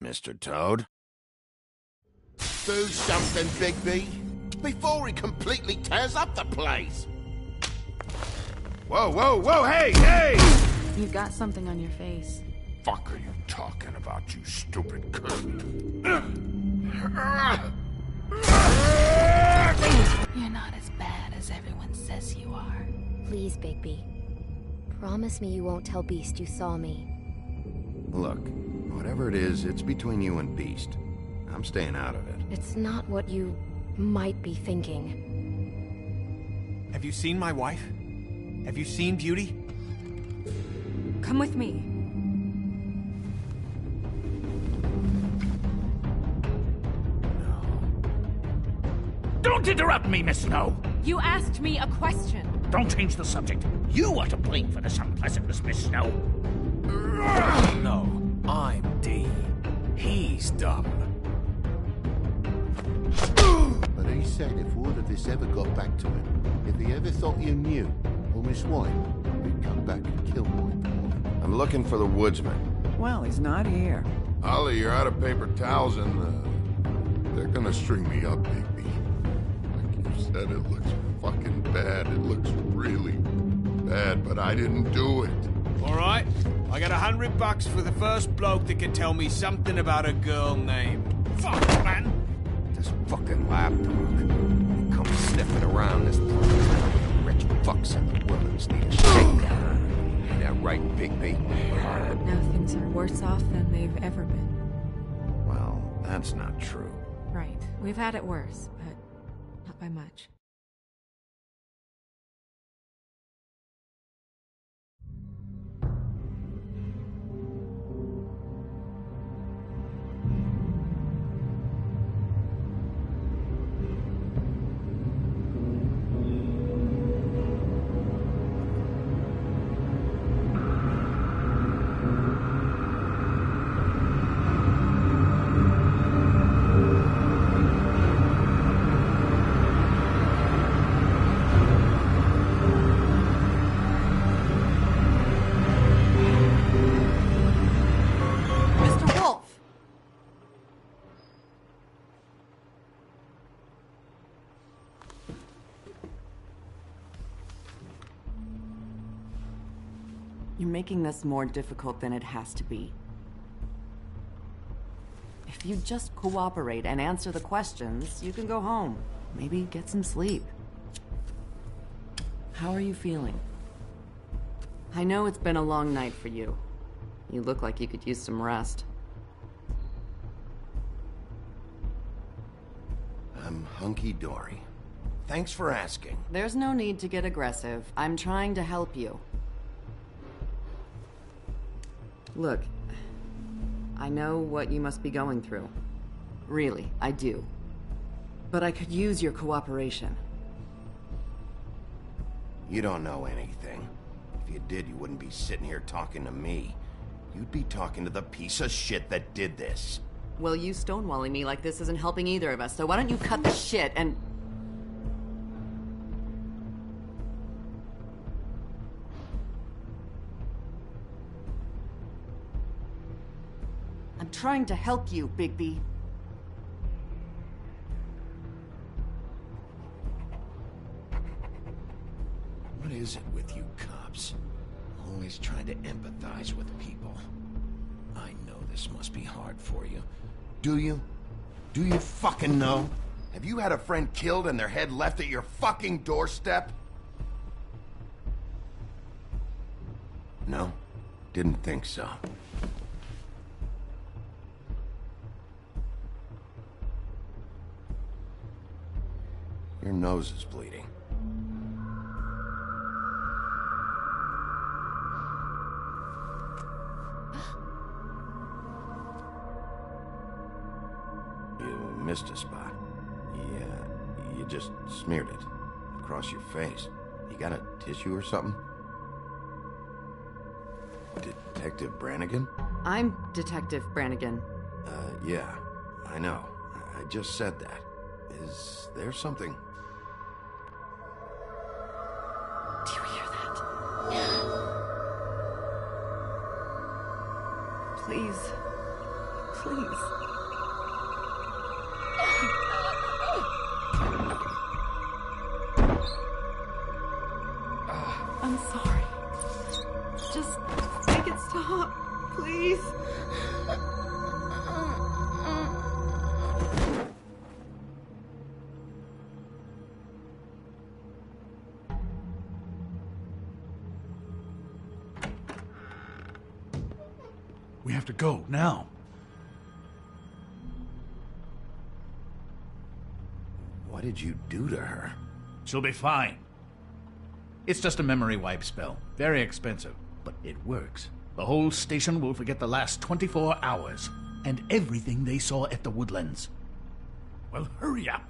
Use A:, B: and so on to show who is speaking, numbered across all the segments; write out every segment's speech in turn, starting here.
A: Mr. Toad?
B: Do something, Bigby, before he completely tears up the place!
A: Whoa, whoa, whoa, hey, hey!
C: You've got something on your face.
A: Fuck are you talking about, you stupid cunt?
C: You're not as bad as everyone says you are.
D: Please, Bigby. Promise me you won't tell Beast you saw me.
A: Look, whatever it is, it's between you and Beast. I'm staying out of it.
D: It's not what you might be thinking.
E: Have you seen my wife? Have you seen Beauty?
C: Come with me.
F: Don't interrupt me, Miss Snow!
C: You asked me a question.
F: Don't change the subject. You are to blame for this unpleasantness, Miss Snow.
E: No, I'm D. He's dumb.
B: But he said if all of this ever got back to him, if he ever thought you knew, or Miss White, he'd come back and kill my boy.
A: I'm looking for the woodsman.
G: Well, he's not here.
H: Ollie, you're out of paper towels and, they're gonna string me up, Bigby. Like you said, it looks fucking bad. It looks really bad, but I didn't do it.
E: Alright, I got $100 for the first bloke that can tell me something about a girl named... Fuck, man!
A: This fucking lapdog. He comes sniffing around this part of town with the rich fucks and the women's need a shakedown. Ain't that right, Bigby?
C: Now things are worse off than they've ever been.
A: Well, that's not true.
C: Right. We've had it worse, but not by much.
G: You're making this more difficult than it has to be. If you just cooperate and answer the questions, you can go home. Maybe get some sleep. How are you feeling? I know it's been a long night for you. You look like you could use some rest.
A: I'm hunky-dory. Thanks for asking.
G: There's no need to get aggressive. I'm trying to help you. Look, I know what you must be going through. Really, I do. But I could use your cooperation.
A: You don't know anything. If you did, you wouldn't be sitting here talking to me. You'd be talking to the piece of shit that did this.
G: Well, you stonewalling me like this isn't helping either of us, so why don't you cut the shit and... I'm trying to help you, Bigby.
A: What is it with you cops? Always trying to empathize with people. I know this must be hard for you. Do you? Do you fucking know? Have you had a friend killed and their head left at your fucking doorstep? No? Didn't think so. Your nose is bleeding. You missed a spot. Yeah, you just smeared it across your face. You got a tissue or something? Detective Brannigan?
G: I'm Detective Brannigan.
A: Yeah, I know. I just said that. Is there something?
G: Do you hear that? Please. Please. I'm sorry. Just make it stop, please.
I: We have to go, now.
A: What did you do to her?
I: She'll be fine. It's just a memory wipe spell. Very expensive, but it works. The whole station will forget the last 24 hours, and everything they saw at the Woodlands. Well, hurry up.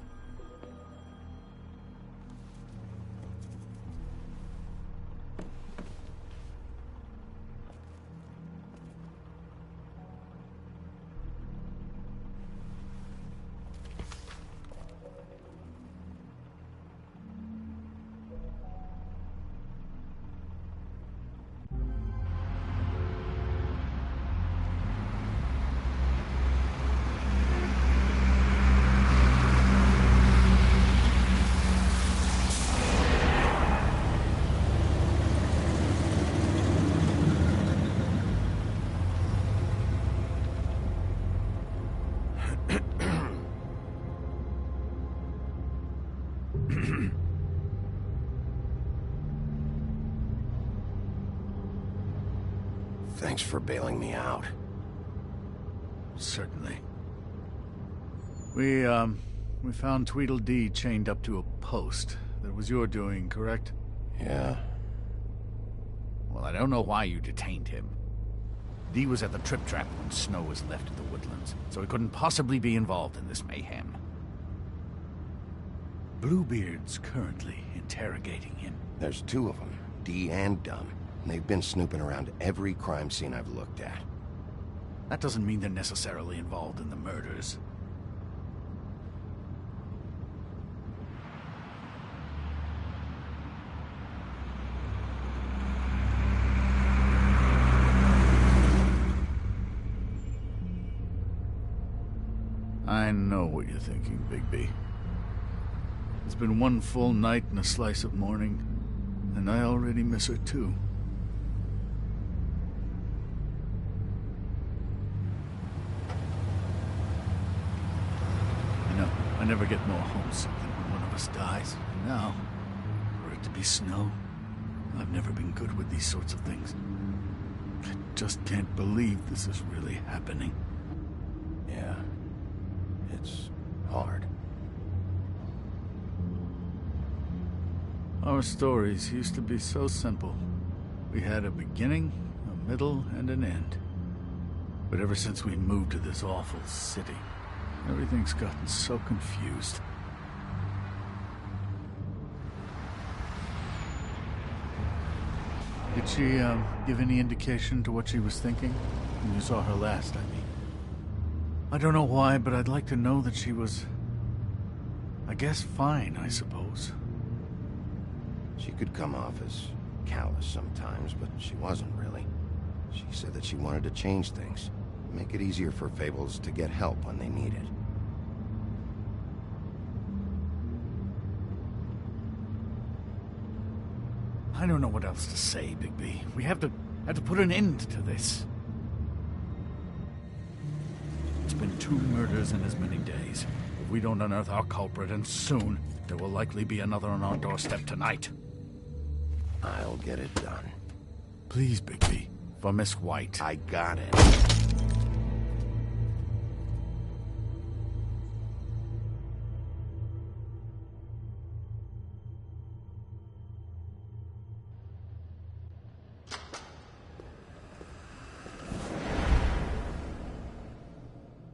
A: Thanks for bailing me out.
I: Certainly. We found Tweedledee chained up to a post. That was your doing, correct?
A: Yeah.
I: Well, I don't know why you detained him. Dee was at the Trip Trap when Snow was left at the Woodlands, so he couldn't possibly be involved in this mayhem. Bluebeard's currently interrogating him.
A: There's two of them, Dee and Dunn. And they've been snooping around every crime scene I've looked at.
I: That doesn't mean they're necessarily involved in the murders. I know what you're thinking, Bigby. It's been one full night and a slice of morning, and I already miss her too. I never get more homesick than when one of us dies. And now, for it to be snow, I've never been good with these sorts of things. I just can't believe this is really happening.
A: Yeah. It's hard.
I: Our stories used to be so simple. We had a beginning, a middle, and an end. But ever since we moved to this awful city, everything's gotten so confused. Did she, give any indication to what she was thinking? When you saw her last, I mean. I don't know why, but I'd like to know that she was... I guess fine, I suppose.
A: She could come off as callous sometimes, but she wasn't really. She said that she wanted to change things, make it easier for Fables to get help when they need it.
I: I don't know what else to say, Bigby. We have to put an end to this. It's been 2 murders in as many days. If we don't unearth our culprit, and soon, there will likely be another on our doorstep tonight.
A: I'll get it done.
I: Please, Bigby. For Miss White.
A: I got it.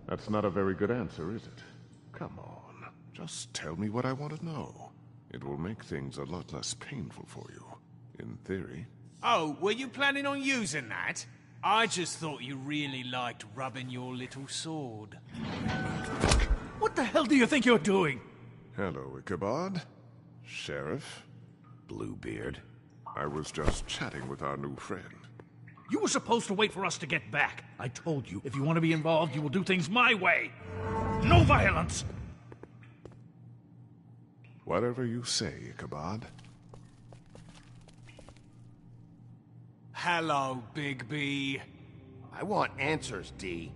H: That's not a very good answer, is it? Come on. Just tell me what I want to know. It will make things a lot less painful for you. In theory.
E: Oh, were you planning on using that? I just thought you really liked rubbing your little sword.
I: What the hell do you think you're doing?
H: Hello, Ichabod. Sheriff.
A: Bluebeard.
H: I was just chatting with our new friend.
I: You were supposed to wait for us to get back. I told you, if you want to be involved, you will do things my way. No violence!
H: Whatever you say, Ichabod.
E: Hello, Bigby.
A: I want answers, D.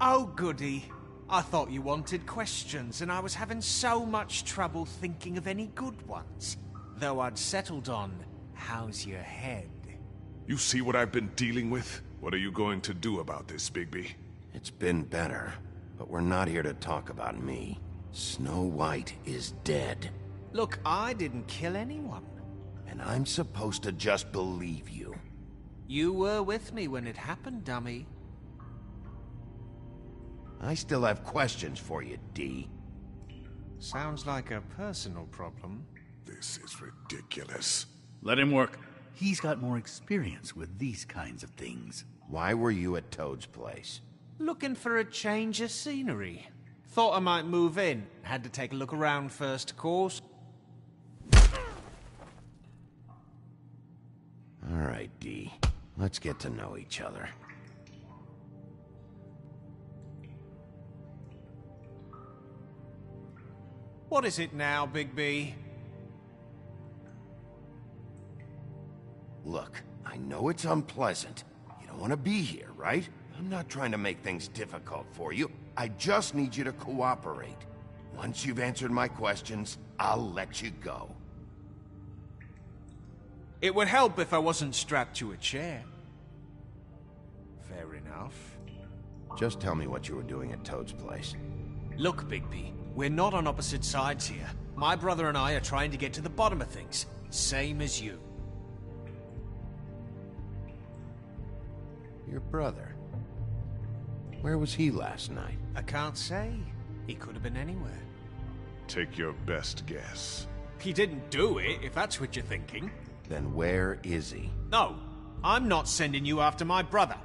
E: Oh, goody. I thought you wanted questions, and I was having so much trouble thinking of any good ones. Though I'd settled on, how's your head?
H: You see what I've been dealing with? What are you going to do about this, Bigby?
A: It's been better, but we're not here to talk about me. Snow White is dead.
E: Look, I didn't kill anyone.
A: And I'm supposed to just believe you.
E: You were with me when it happened, dummy.
A: I still have questions for you, D.
E: Sounds like a personal problem.
H: This is ridiculous.
I: Let him work. He's got more experience with these kinds of things.
A: Why were you at Toad's place?
E: Looking for a change of scenery. Thought I might move in. Had to take a look around first, of course.
A: All right, D. Let's get to know each other.
E: What is it now, Bigby?
A: Look, I know it's unpleasant. You don't want to be here, right? I'm not trying to make things difficult for you. I just need you to cooperate. Once you've answered my questions, I'll let you go.
E: It would help if I wasn't strapped to a chair. Fair enough.
A: Just tell me what you were doing at Toad's place.
E: Look, Bigby, we're not on opposite sides here. My brother and I are trying to get to the bottom of things. Same as you.
A: Your brother? Where was he last night?
E: I can't say. He could have been anywhere.
H: Take your best guess.
E: He didn't do it, if that's what you're thinking.
A: Then where is he?
E: No, I'm not sending you after my brother.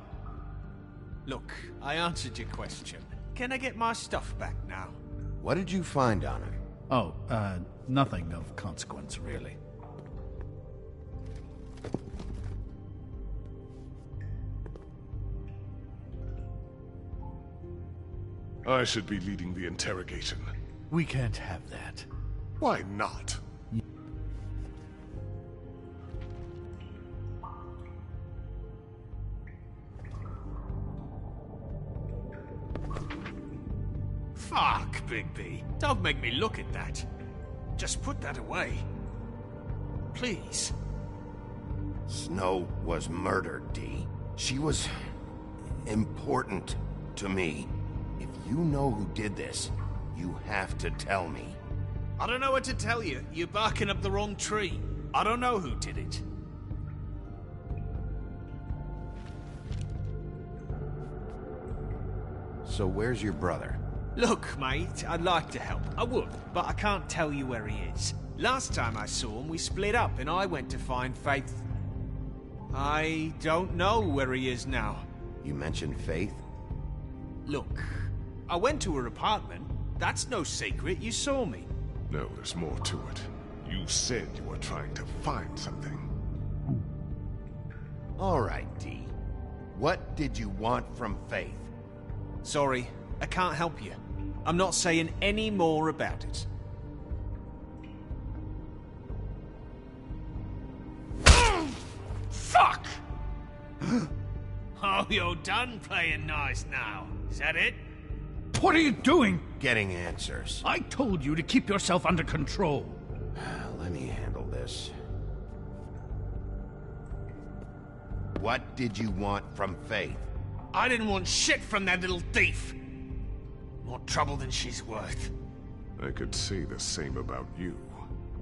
E: Look, I answered your question. Can I get my stuff back now?
A: What did you find on him?
I: Oh, nothing of consequence, really.
H: I should be leading the interrogation.
I: We can't have that.
H: Why not?
E: Fuck, Bigby. Don't make me look at that. Just put that away. Please.
A: Snow was murdered, Dee. She was important to me. If you know who did this, you have to tell me.
E: I don't know what to tell you. You're barking up the wrong tree. I don't know who did it.
A: So where's your brother?
E: Look, mate, I'd like to help. I would, but I can't tell you where he is. Last time I saw him, we split up and I went to find Faith. I don't know where he is now.
A: You mentioned Faith?
E: Look, I went to her apartment. That's no secret. You saw me.
J: No, there's more to it. You said you were trying to find something.
A: All right, Dee. What did you want from Faith?
E: Sorry, I can't help you. I'm not saying any more about it. Fuck! Oh, you're done playing nice now. Is that it?
I: What are you doing?
A: Getting answers.
I: I told you to keep yourself under control.
A: Let me handle this. What did you want from Faith?
E: I didn't want shit from that little thief. More trouble than she's worth.
J: I could say the same about you.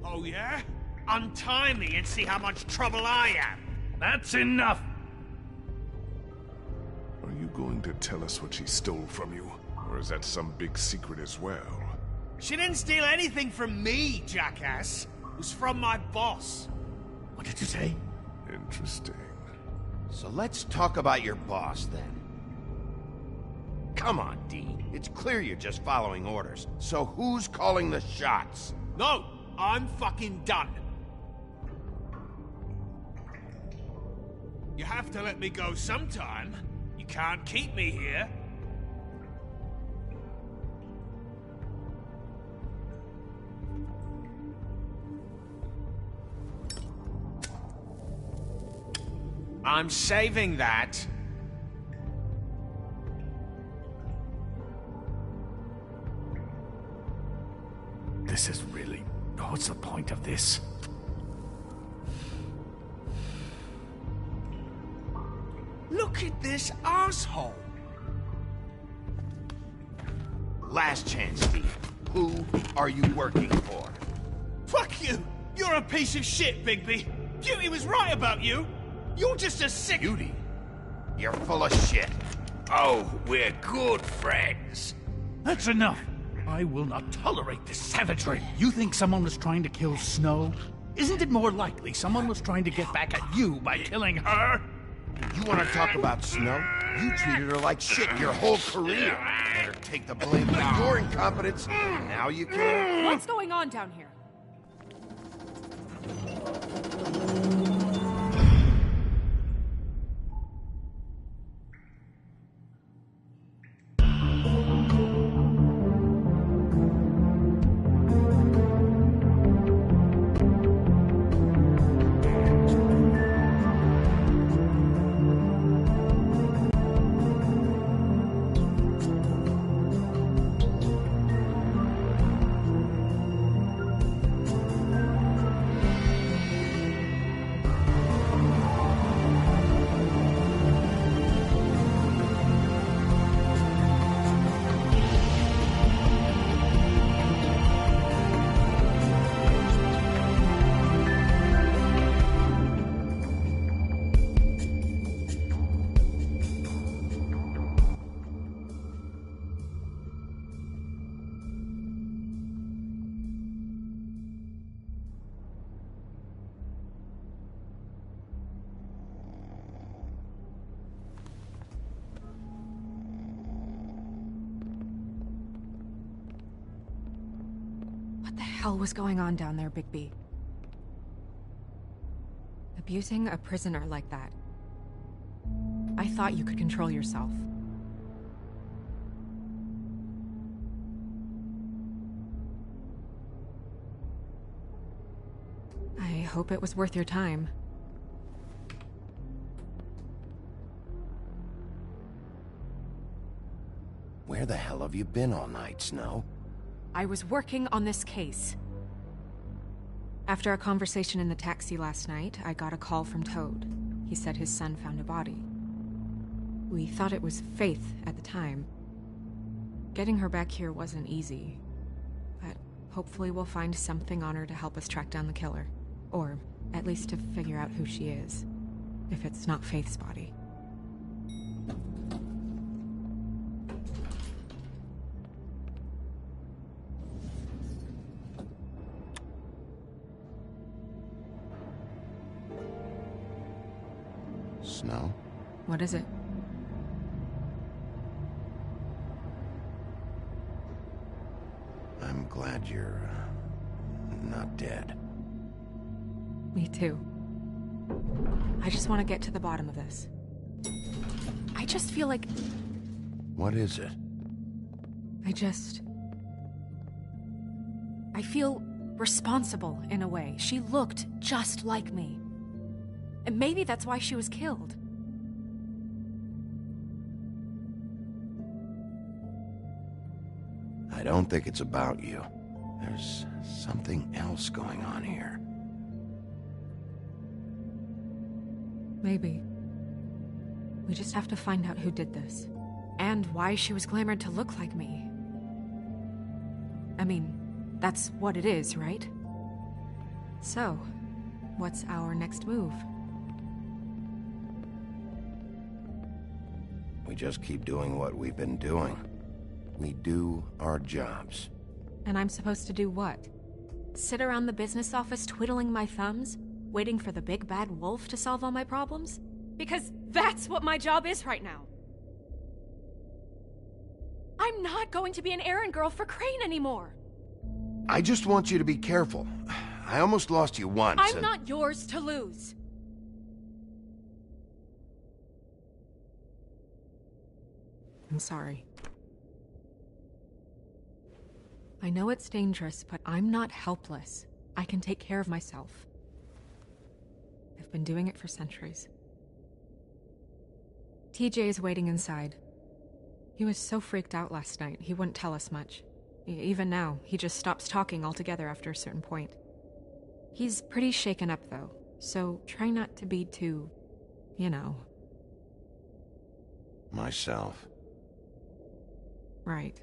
E: Oh, yeah? Untie me and see how much trouble I am.
I: That's enough!
J: Are you going to tell us what she stole from you? Or is that some big secret as well?
E: She didn't steal anything from me, jackass. It was from my boss.
I: What did you say?
J: Interesting.
A: So let's talk about your boss, then. Come on, Dee. It's clear you're just following orders. So who's calling the shots?
E: No, I'm fucking done. You have to let me go sometime. You can't keep me here. I'm saving that.
I: This is really... What's the point of this?
E: Look at this asshole.
A: Last chance, Dee. Who are you working for?
E: Fuck you! You're a piece of shit, Bigby. Beauty was right about you. You're just a sick...
A: Beauty? You're full of shit.
E: Oh, we're good friends.
I: That's enough! I will not tolerate this savagery. You think someone was trying to kill Snow? Isn't it more likely someone was trying to get back at you by killing her?
A: You want to talk about Snow? You treated her like shit your whole career. Let her take the blame for your incompetence. Now you can.
C: What's going on down here? What the hell was going on down there, Bigby? Abusing a prisoner like that. I thought you could control yourself. I hope it was worth your time.
A: Where the hell have you been all night, Snow?
C: I was working on this case. After our conversation in the taxi last night, I got a call from Toad. He said his son found a body. We thought it was Faith at the time. Getting her back here wasn't easy, but hopefully we'll find something on her to help us track down the killer. Or at least to figure out who she is, if it's not Faith's body.
B: Snow?
C: What is it?
A: I'm glad you're not dead.
C: Me too. I just want to get to the bottom of this. I just feel like...
A: What is it?
C: I feel responsible in a way. She looked just like me. And maybe that's why she was killed.
A: I don't think it's about you. There's something else going on here.
C: Maybe. We just have to find out who did this. And why she was glamored to look like me. I mean, that's what it is, right? So, what's our next move?
A: We just keep doing what we've been doing. We do our jobs.
C: And I'm supposed to do what? Sit around the business office twiddling my thumbs, waiting for the big bad wolf to solve all my problems? Because that's what my job is right now. I'm not going to be an errand girl for Crane anymore.
A: I just want you to be careful. I almost lost you once.
C: I'm not yours to lose. I'm sorry. I know it's dangerous, but I'm not helpless. I can take care of myself. I've been doing it for centuries. TJ is waiting inside. He was so freaked out last night, he wouldn't tell us much. Even now, he just stops talking altogether after a certain point. He's pretty shaken up, though, so try not to be too, you know.
A: Myself.
C: Right.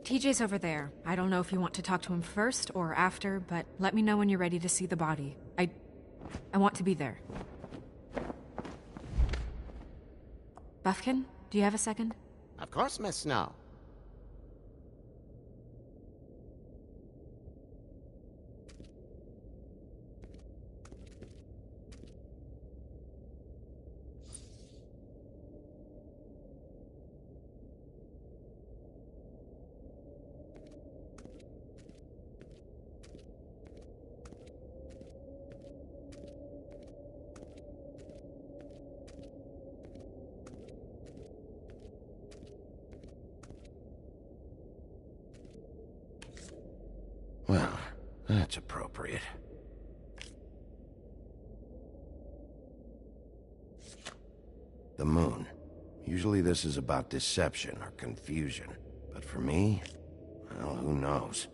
C: TJ's over there. I don't know if you want to talk to him first or after, but let me know when you're ready to see the body. I want to be there. Buffkin, do you have a second?
F: Of course, Miss Snow.
A: Well, that's appropriate. The moon. Usually this is about deception or confusion. But for me, well, who knows?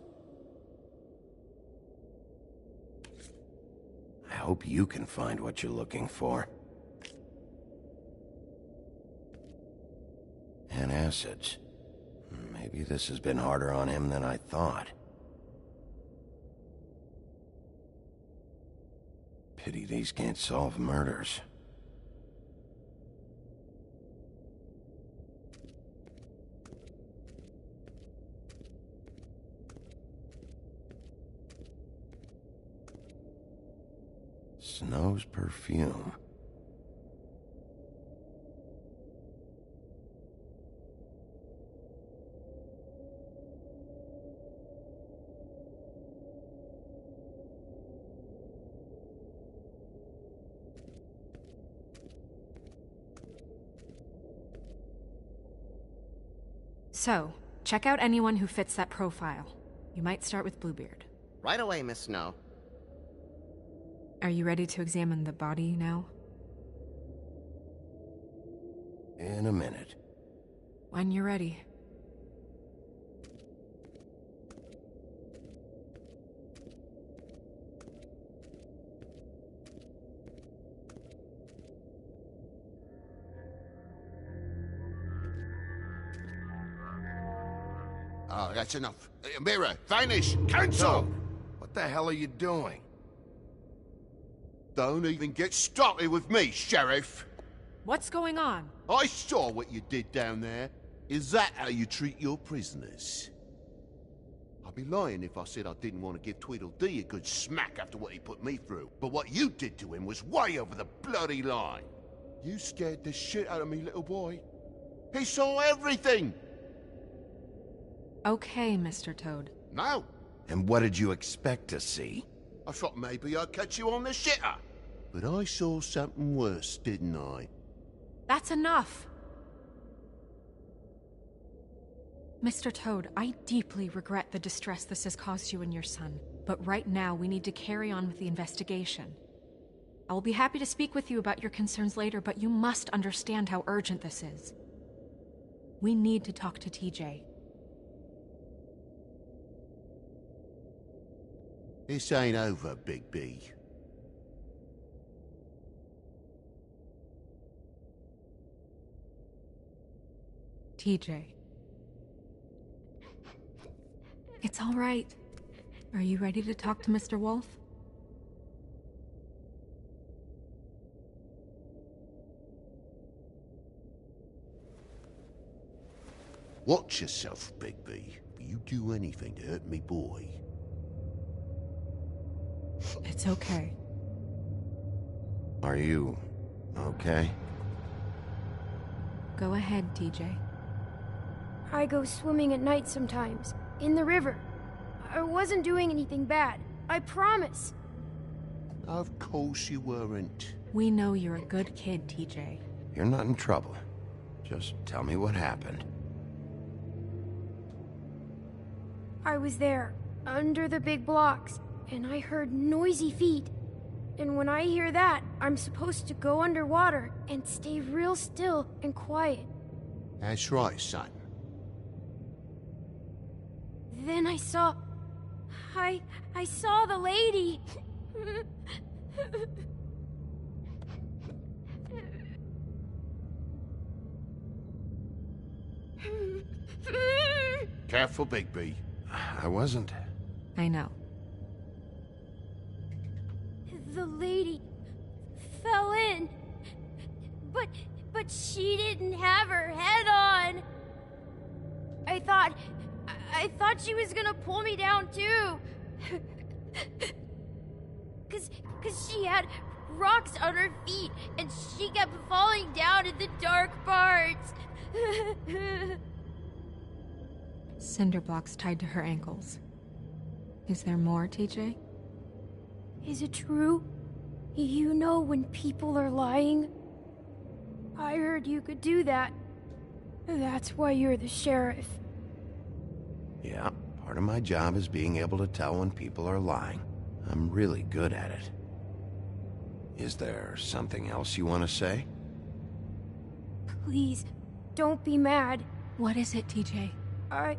A: I hope you can find what you're looking for. Antacids. Maybe this has been harder on him than I thought. Pity these can't solve murders. Snow's perfume.
C: So, check out anyone who fits that profile. You might start with Bluebeard.
K: Right away, Miss Snow.
C: Are you ready to examine the body now?
A: In a minute.
C: When you're ready.
B: Oh, that's enough. Mirror, vanish, cancel!
A: Toad, what the hell are you doing?
B: Don't even get started with me, Sheriff.
C: What's going on?
B: I saw what you did down there. Is that how you treat your prisoners? I'd be lying if I said I didn't want to give Tweedledee a good smack after what he put me through. But what you did to him was way over the bloody line. You scared the shit out of me, little boy. He saw everything!
C: Okay, Mr. Toad.
B: No.
A: And what did you expect to see?
B: I thought maybe I'd catch you on the shitter. But I saw something worse, didn't I?
C: That's enough! Mr. Toad, I deeply regret the distress this has caused you and your son. But right now, we need to carry on with the investigation. I will be happy to speak with you about your concerns later, but you must understand how urgent this is. We need to talk to TJ.
B: This ain't over, Big B.
C: TJ. It's all right. Are you ready to talk to Mr. Wolf?
B: Watch yourself, Big B. You do anything to hurt me, boy.
C: It's okay.
A: Are you okay?
C: Go ahead, TJ.
L: I go swimming at night sometimes, in the river. I wasn't doing anything bad, I promise.
B: Of course you weren't.
C: We know you're a good kid, TJ.
A: You're not in trouble. Just tell me what happened.
L: I was there, under the big blocks, and I heard noisy feet. And when I hear that, I'm supposed to go underwater and stay real still and quiet.
B: That's right, son.
L: Then I saw the lady.
B: Careful, Big B.
A: I wasn't.
C: I know.
L: The lady fell in. But she didn't have her head on. I thought she was gonna pull me down too. Cause she had rocks on her feet and she kept falling down in the dark parts.
C: Cinder blocks tied to her ankles. Is there more, TJ?
L: Is it true? You know when people are lying? I heard you could do that. That's why you're the sheriff.
A: Yeah, part of my job is being able to tell when people are lying. I'm really good at it. Is there something else you want to say?
L: Please, don't be mad.
C: What is it, TJ?
L: I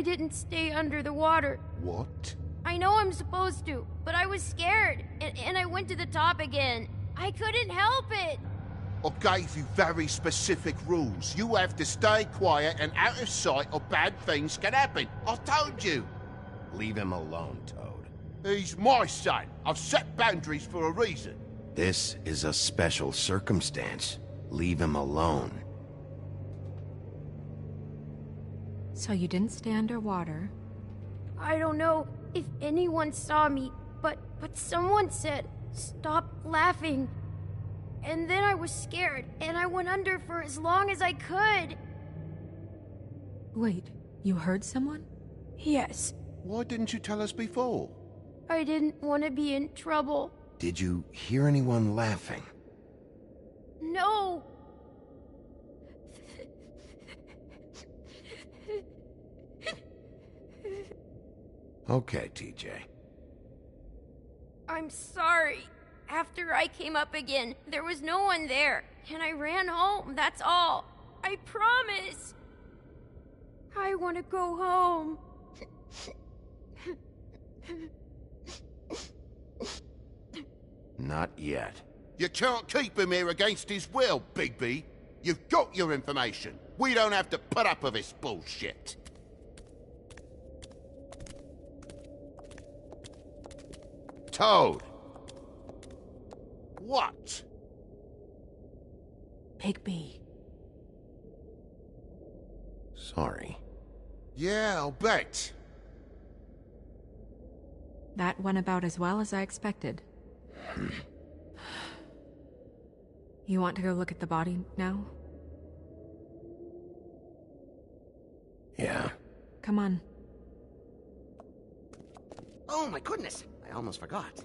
L: didn't stay under the water.
B: What?
L: I know I'm supposed to, but I was scared, and I went to the top again. I couldn't help it.
B: I gave you very specific rules. You have to stay quiet and out of sight or bad things can happen. I told you.
A: Leave him alone, Toad.
B: He's my son. I've set boundaries for a reason.
A: This is a special circumstance. Leave him alone.
C: So you didn't stay underwater?
L: I don't know if anyone saw me, but someone said, "Stop laughing." And then I was scared, and I went under for as long as I could.
C: Wait, you heard someone?
L: Yes.
B: Why didn't you tell us before?
L: I didn't want to be in trouble.
A: Did you hear anyone laughing?
L: No.
A: Okay, TJ.
L: I'm sorry. After I came up again, there was no one there, and I ran home, that's all. I promise. I want to go home.
A: Not yet.
B: You can't keep him here against his will, Bigby. You've got your information. We don't have to put up with this bullshit. Toad. What?
C: Bigby.
A: Sorry.
B: Yeah, I'll bet.
C: That went about as well as I expected. You want to go look at the body now?
A: Yeah.
C: Come on.
F: Oh my goodness, I almost forgot.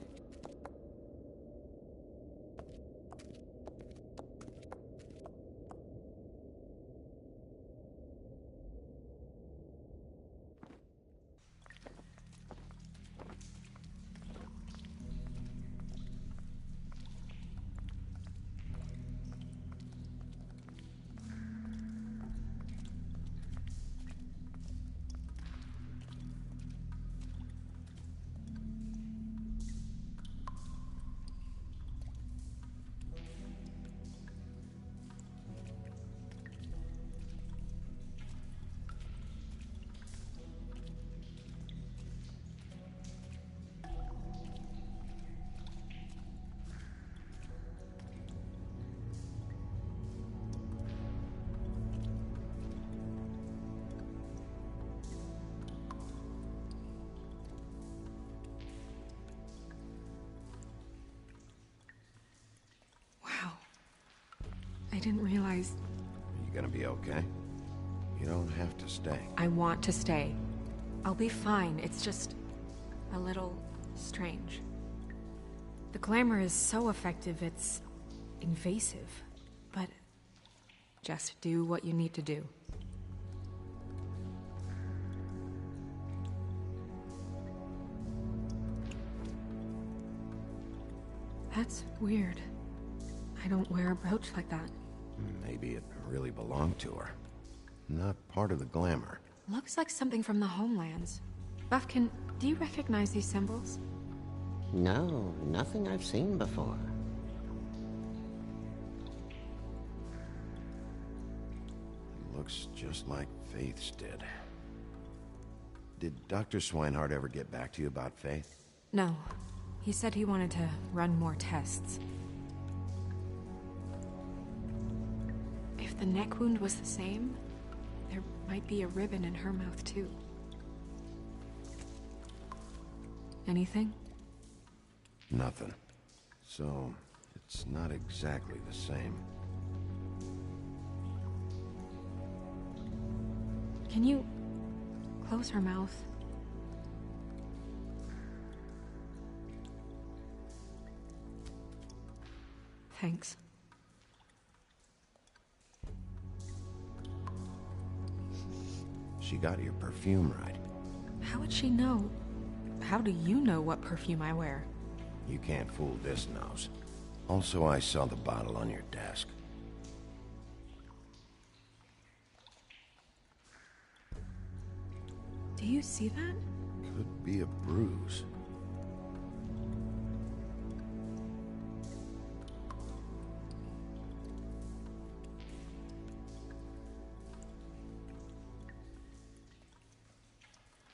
C: I didn't realize...
A: You gonna be okay? You don't have to stay.
C: I want to stay. I'll be fine. It's just... a little... strange. The glamour is so effective, it's... invasive. But... just do what you need to do. That's weird. I don't wear a brooch like that.
A: Maybe it really belonged to her. Not part of the glamour.
C: Looks like something from the homelands. Buffkin, do you recognize these symbols?
F: No, nothing I've seen before.
A: Looks just like Faith's did. Did Dr. Swinehart ever get back to you about Faith?
C: No. He said he wanted to run more tests. If the neck wound was the same, there might be a ribbon in her mouth too. Anything?
A: Nothing. So, it's not exactly the same.
C: Can you close her mouth? Thanks.
A: She got your perfume right.
C: How would she know? How do you know what perfume I wear?
A: You can't fool this nose. Also, I saw the bottle on your desk.
C: Do you see that?
A: Could be a bruise.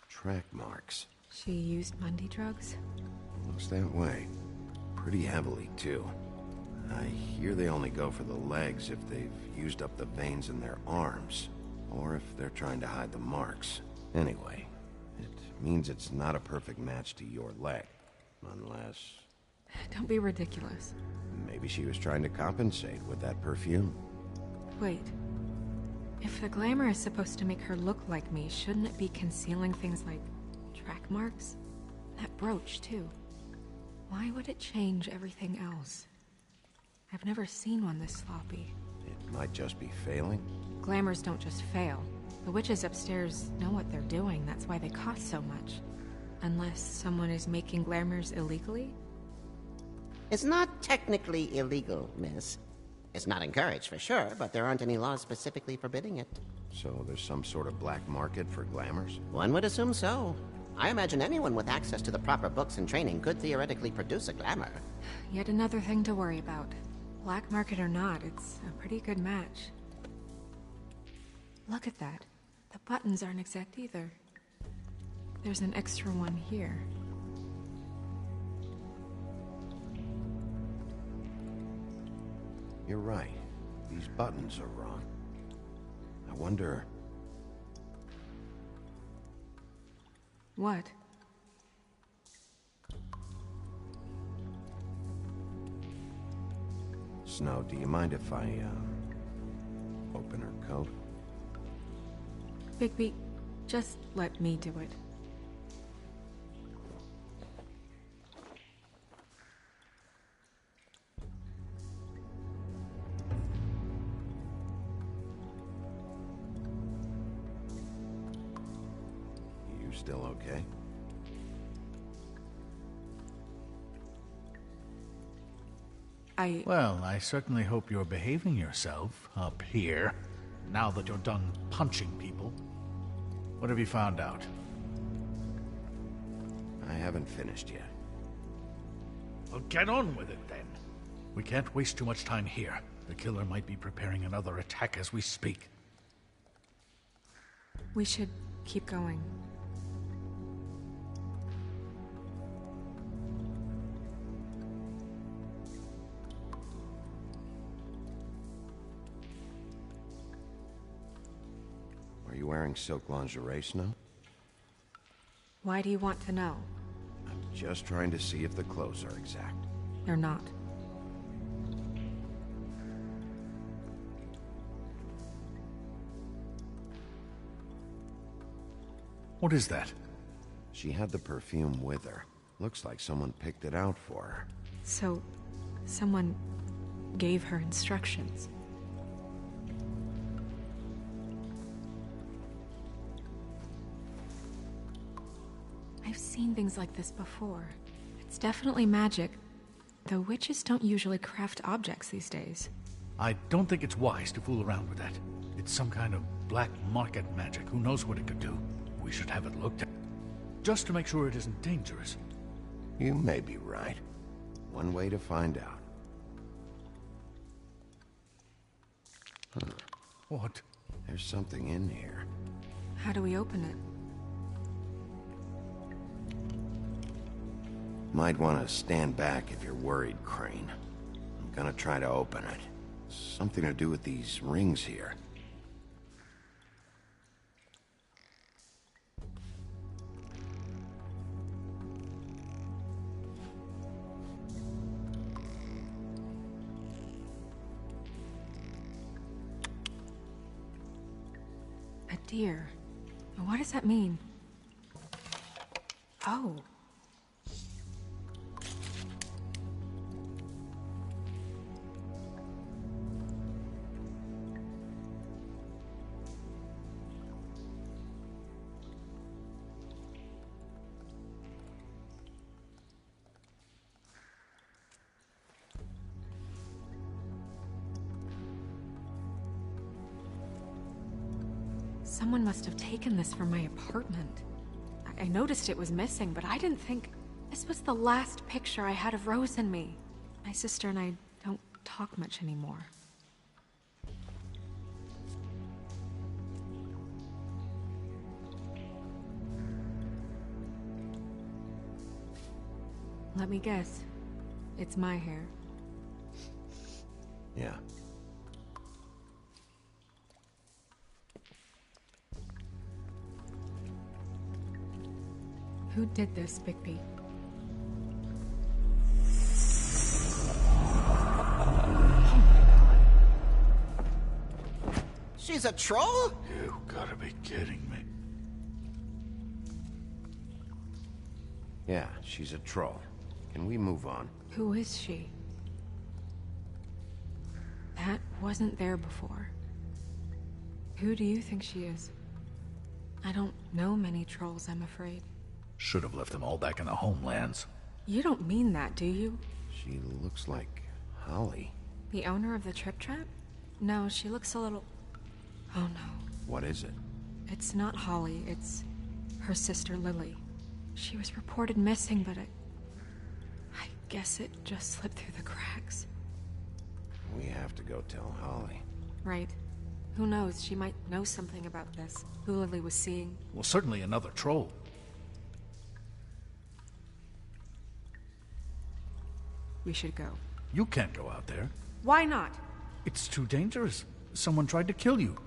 A: Track marks.
C: She used Mundy drugs?
A: Looks that way. Pretty heavily, too. I hear they only go for the legs if they've used up the veins in their arms, or if they're trying to hide the marks. Anyway, it means it's not a perfect match to your leg, unless...
C: Don't be ridiculous.
A: Maybe she was trying to compensate with that perfume.
C: Wait. If the glamour is supposed to make her look like me, shouldn't it be concealing things like track marks? That brooch, too. Why would it change everything else? I've never seen one this sloppy.
A: It might just be failing.
C: Glamours don't just fail. The witches upstairs know what they're doing, that's why they cost so much. Unless someone is making glamours illegally?
F: It's not technically illegal, miss. It's not encouraged for sure, but there aren't any laws specifically forbidding it.
A: So there's some sort of black market for glamours?
F: One would assume so. I imagine anyone with access to the proper books and training could theoretically produce a glamour.
C: Yet another thing to worry about. Black market or not, it's a pretty good match. Look at that. The buttons aren't exact either. There's an extra one here.
A: You're right. These buttons are wrong. I wonder...
C: What?
A: Snow, do you mind if I, open her coat?
C: Bigby, just let me do it.
A: You still okay?
I: Well, I certainly hope you're behaving yourself up here, now that you're done punching people. What have you found out?
A: I haven't finished yet.
I: Well, get on with it, then. We can't waste too much time here. The killer might be preparing another attack as we speak.
C: We should keep going.
A: Are you wearing silk lingerie, Snow?
C: Why do you want to know?
A: I'm just trying to see if the clothes are exact.
C: They're not.
I: What is that?
A: She had the perfume with her. Looks like someone picked it out for her.
C: So, someone gave her instructions. I've seen things like this before. It's definitely magic, though witches don't usually craft objects these days.
I: I don't think it's wise to fool around with that. It's some kind of black market magic. Who knows what it could do? We should have it looked at, just to make sure it isn't dangerous.
A: You may be right. One way to find out. Huh.
I: What?
A: There's something in here.
C: How do we open it?
A: Might want to stand back if you're worried, Crane. I'm gonna try to open it. Something to do with these rings here.
C: A deer. What does that mean? Oh. Someone must have taken this from my apartment. I noticed it was missing, but I didn't think... This was the last picture I had of Rose and me. My sister and I don't talk much anymore. Let me guess. It's my hair.
A: Yeah.
C: Who did this, Bigby?
F: She's a troll?
I: You gotta be kidding me.
A: Yeah, she's a troll. Can we move on?
C: Who is she? That wasn't there before. Who do you think she is? I don't know many trolls, I'm afraid.
I: Should have left them all back in the homelands.
C: You don't mean that, do you?
A: She looks like Holly.
C: The owner of the Trip Trap? No, she looks a little... Oh no.
A: What is it?
C: It's not Holly, it's her sister Lily. She was reported missing, but I guess it just slipped through the cracks.
A: We have to go tell Holly.
C: Right. Who knows, she might know something about this. Who Lily was seeing.
I: Well, certainly another troll.
C: We should go.
I: You can't go out there.
C: Why not?
I: It's too dangerous. Someone tried to kill you.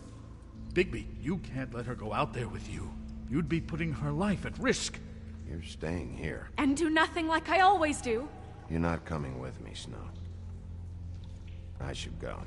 I: Bigby, you can't let her go out there with you. You'd be putting her life at risk.
A: You're staying here.
C: And do nothing like I always do.
A: You're not coming with me, Snow. I should go.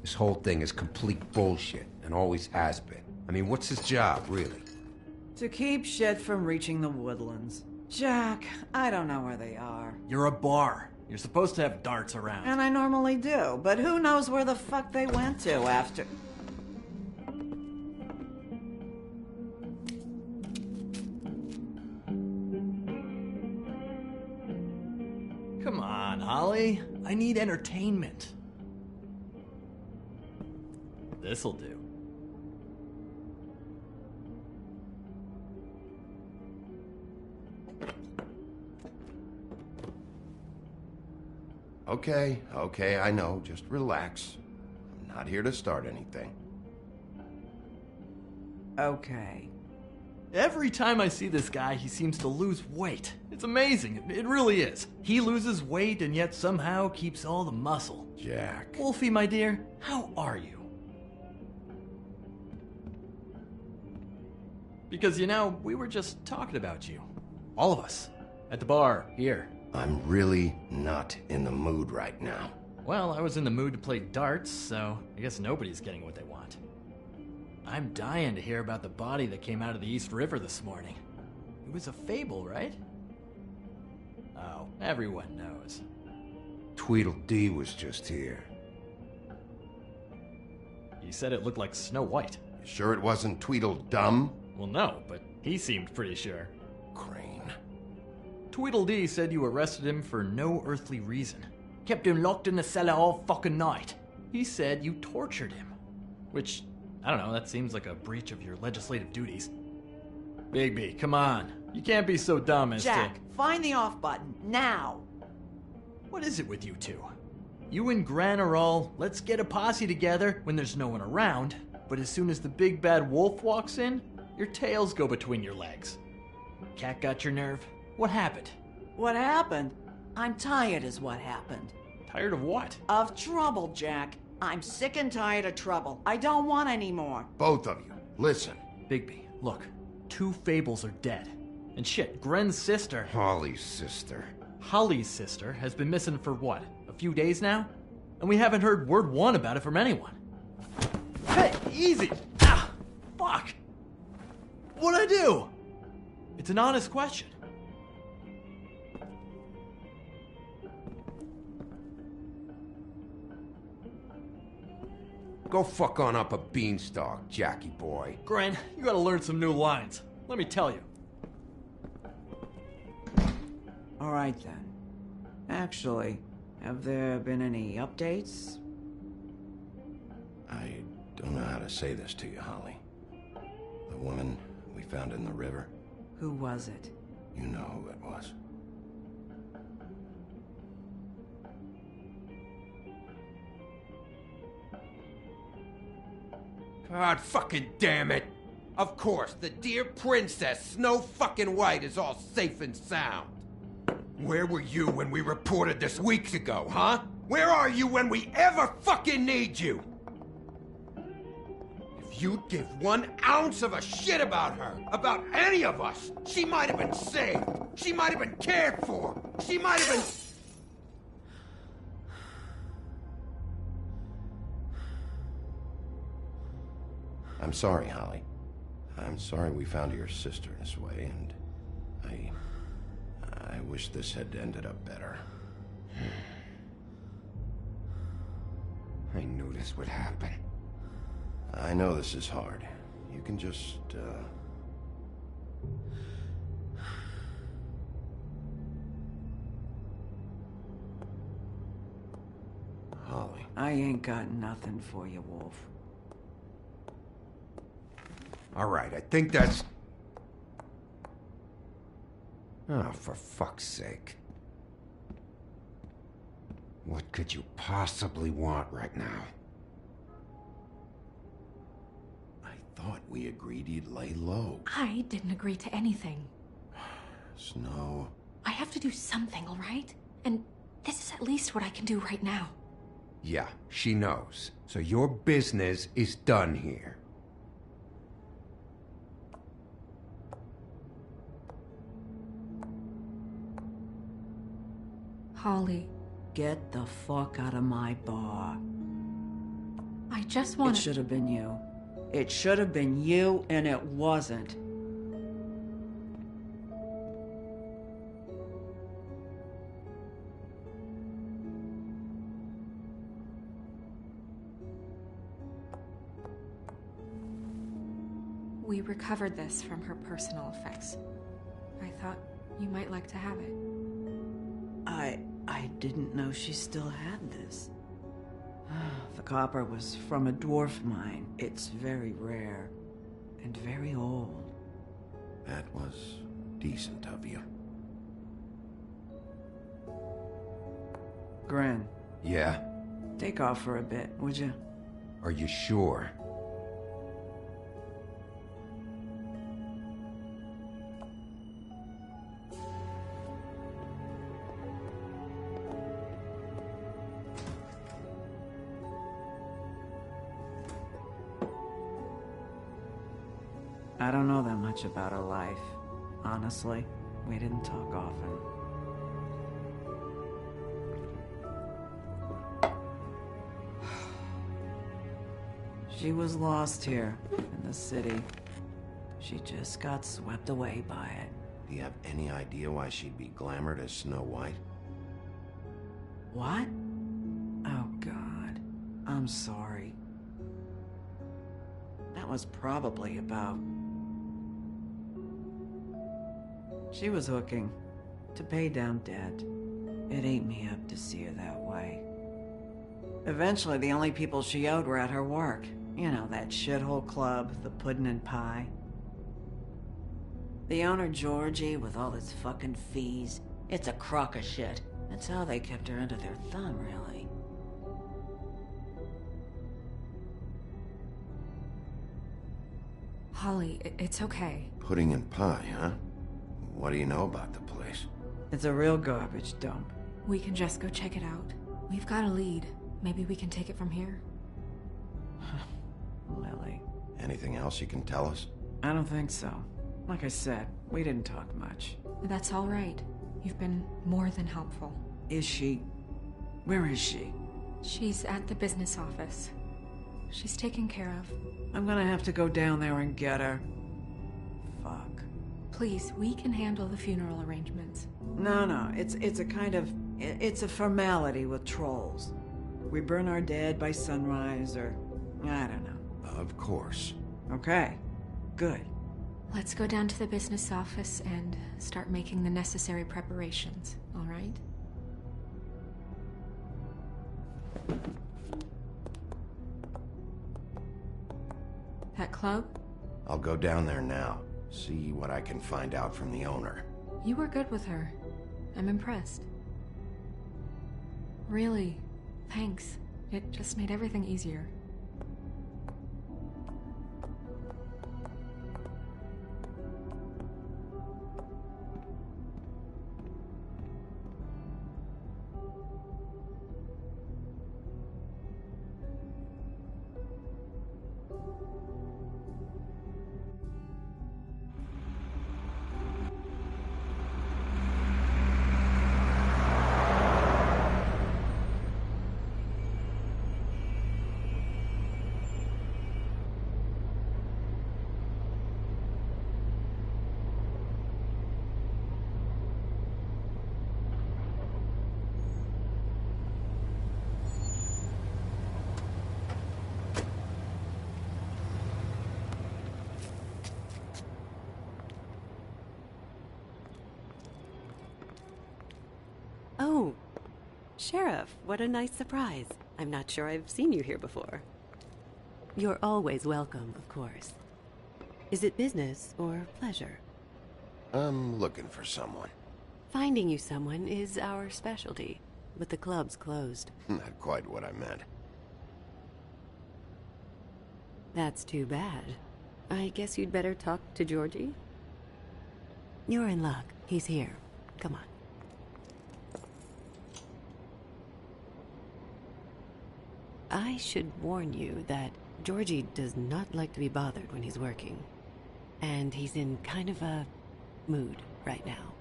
K: This whole thing is complete bullshit, and always has been. I mean, what's his job, really?
G: To keep shit from reaching the woodlands. Jack, I don't know where they are.
M: You're a bar. You're supposed to have darts around.
G: And I normally do, but who knows where the fuck they went to after...
M: Come on, Holly. I need entertainment. This'll do.
A: Okay, I know. Just relax. I'm not here to start anything.
G: Okay.
M: Every time I see this guy, he seems to lose weight. It's amazing. It really is. He loses weight and yet somehow keeps all the muscle.
A: Jack.
M: Wolfie, my dear, how are you? Because, you know, we were just talking about you. All of us. At the bar, here.
A: I'm really not in the mood right now.
M: Well, I was in the mood to play darts, so I guess nobody's getting what they want. I'm dying to hear about the body that came out of the East River this morning. It was a fable, right? Oh, everyone knows.
A: Tweedledee was just here.
M: He said it looked like Snow White.
A: You sure it wasn't Tweedledum?
M: Well, no, but he seemed pretty sure.
A: Crane.
M: Tweedledee said you arrested him for no earthly reason. Kept him locked in the cellar all fucking night. He said you tortured him. Which, I don't know, that seems like a breach of your legislative duties. Bigby, come on. You can't be so dumb as
G: Jack, find the off button, now!
M: What is it with you two? You and Gran are all, let's get a posse together when there's no one around, but as soon as the big bad wolf walks in, your tails go between your legs. Cat got your nerve? What happened?
G: What happened? I'm tired is what happened.
M: Tired of what?
G: Of trouble, Jack. I'm sick and tired of trouble. I don't want any more.
A: Both of you, listen.
M: Bigby, look. 2 fables are dead. And shit, Gren's sister...
A: Holly's sister.
M: Holly's sister has been missing for what? A few days now? And we haven't heard word one about it from anyone. Hey, easy! Ah, fuck! What'd I do? It's an honest question.
K: Go fuck on up a beanstalk, Jackie boy.
M: Gren, you gotta learn some new lines. Let me tell you.
G: All right, then. Actually, have there been any updates?
A: I don't know how to say this to you, Holly. The woman we found in the river.
G: Who was it?
A: You know who it was.
K: God fucking damn it! Of course, the dear Princess Snow fucking White is all safe and sound. Where were you when we reported this weeks ago, huh? Where are you when we ever fucking need you? If you'd give 1 ounce of a shit about her, about any of us, she might have been saved. She might have been cared for. She might have been...
A: I'm sorry, Holly. I'm sorry we found your sister this way, and I wish this had ended up better.
K: I knew this would happen.
A: I know this is hard. You can just, Holly.
N: I ain't got nothing for you, Wolf.
K: All right, I think that's... Oh, for fuck's sake. What could you possibly want right now?
A: I thought we agreed you'd lay low.
C: I didn't agree to anything.
A: Snow.
C: I have to do something, all right? And this is at least what I can do right now.
K: Yeah, she knows. So your business is done here.
C: Holly.
N: Get the fuck out of my bar.
C: I just want
N: It should have been you. It should have been you, and it wasn't.
C: We recovered this from her personal effects. I thought you might like to have it.
N: I didn't know she still had this. The copper was from a dwarf mine. It's very rare and very old.
A: That was decent of you.
N: Gren,
K: Yeah?
N: take off for a bit, would you?
K: Are you sure?
N: I don't know that much about her life. Honestly, we didn't talk often. She was lost here, in the city. She just got swept away by it.
A: Do you have any idea why she'd be glamored as Snow White?
N: What? Oh, God. I'm sorry. That was probably about... She was hooking to pay down debt. It ate me up to see her that way. Eventually, the only people she owed were at her work. You know, that shithole club, the Puddin' and Pie. The owner, Georgie, with all his fucking fees, it's a crock of shit. That's how they kept her under their thumb, really.
C: Holly, it's okay.
A: Pudding and pie, huh? What do you know about the place?
N: It's a real garbage dump.
C: We can just go check it out. We've got a lead. Maybe we can take it from here.
N: Lily.
A: Anything else you can tell us?
N: I don't think so. Like I said, we didn't talk much.
C: That's all right. You've been more than helpful.
N: Is she... Where is she?
C: She's at the business office. She's taken care of.
N: I'm gonna have to go down there and get her. Fuck.
C: Please, we can handle the funeral arrangements.
N: No, it's a kind of... It's a formality with trolls. We burn our dead by sunrise, or... I don't know.
A: Of course.
N: Okay. Good.
C: Let's go down to the business office and start making the necessary preparations, all right? That club?
A: I'll go down there now. See what I can find out from the owner.
C: You were good with her. I'm impressed. Really, thanks. It just made everything easier.
O: Sheriff, what a nice surprise. I'm not sure I've seen you here before. You're always welcome, of course. Is it business or pleasure?
A: I'm looking for someone.
O: Finding you someone is our specialty, but the club's closed.
A: Not quite what I meant.
O: That's too bad. I guess you'd better talk to Georgie? You're in luck. He's here. Come on. I should warn you that Georgie does not like to be bothered when he's working. And he's in kind of a mood right now.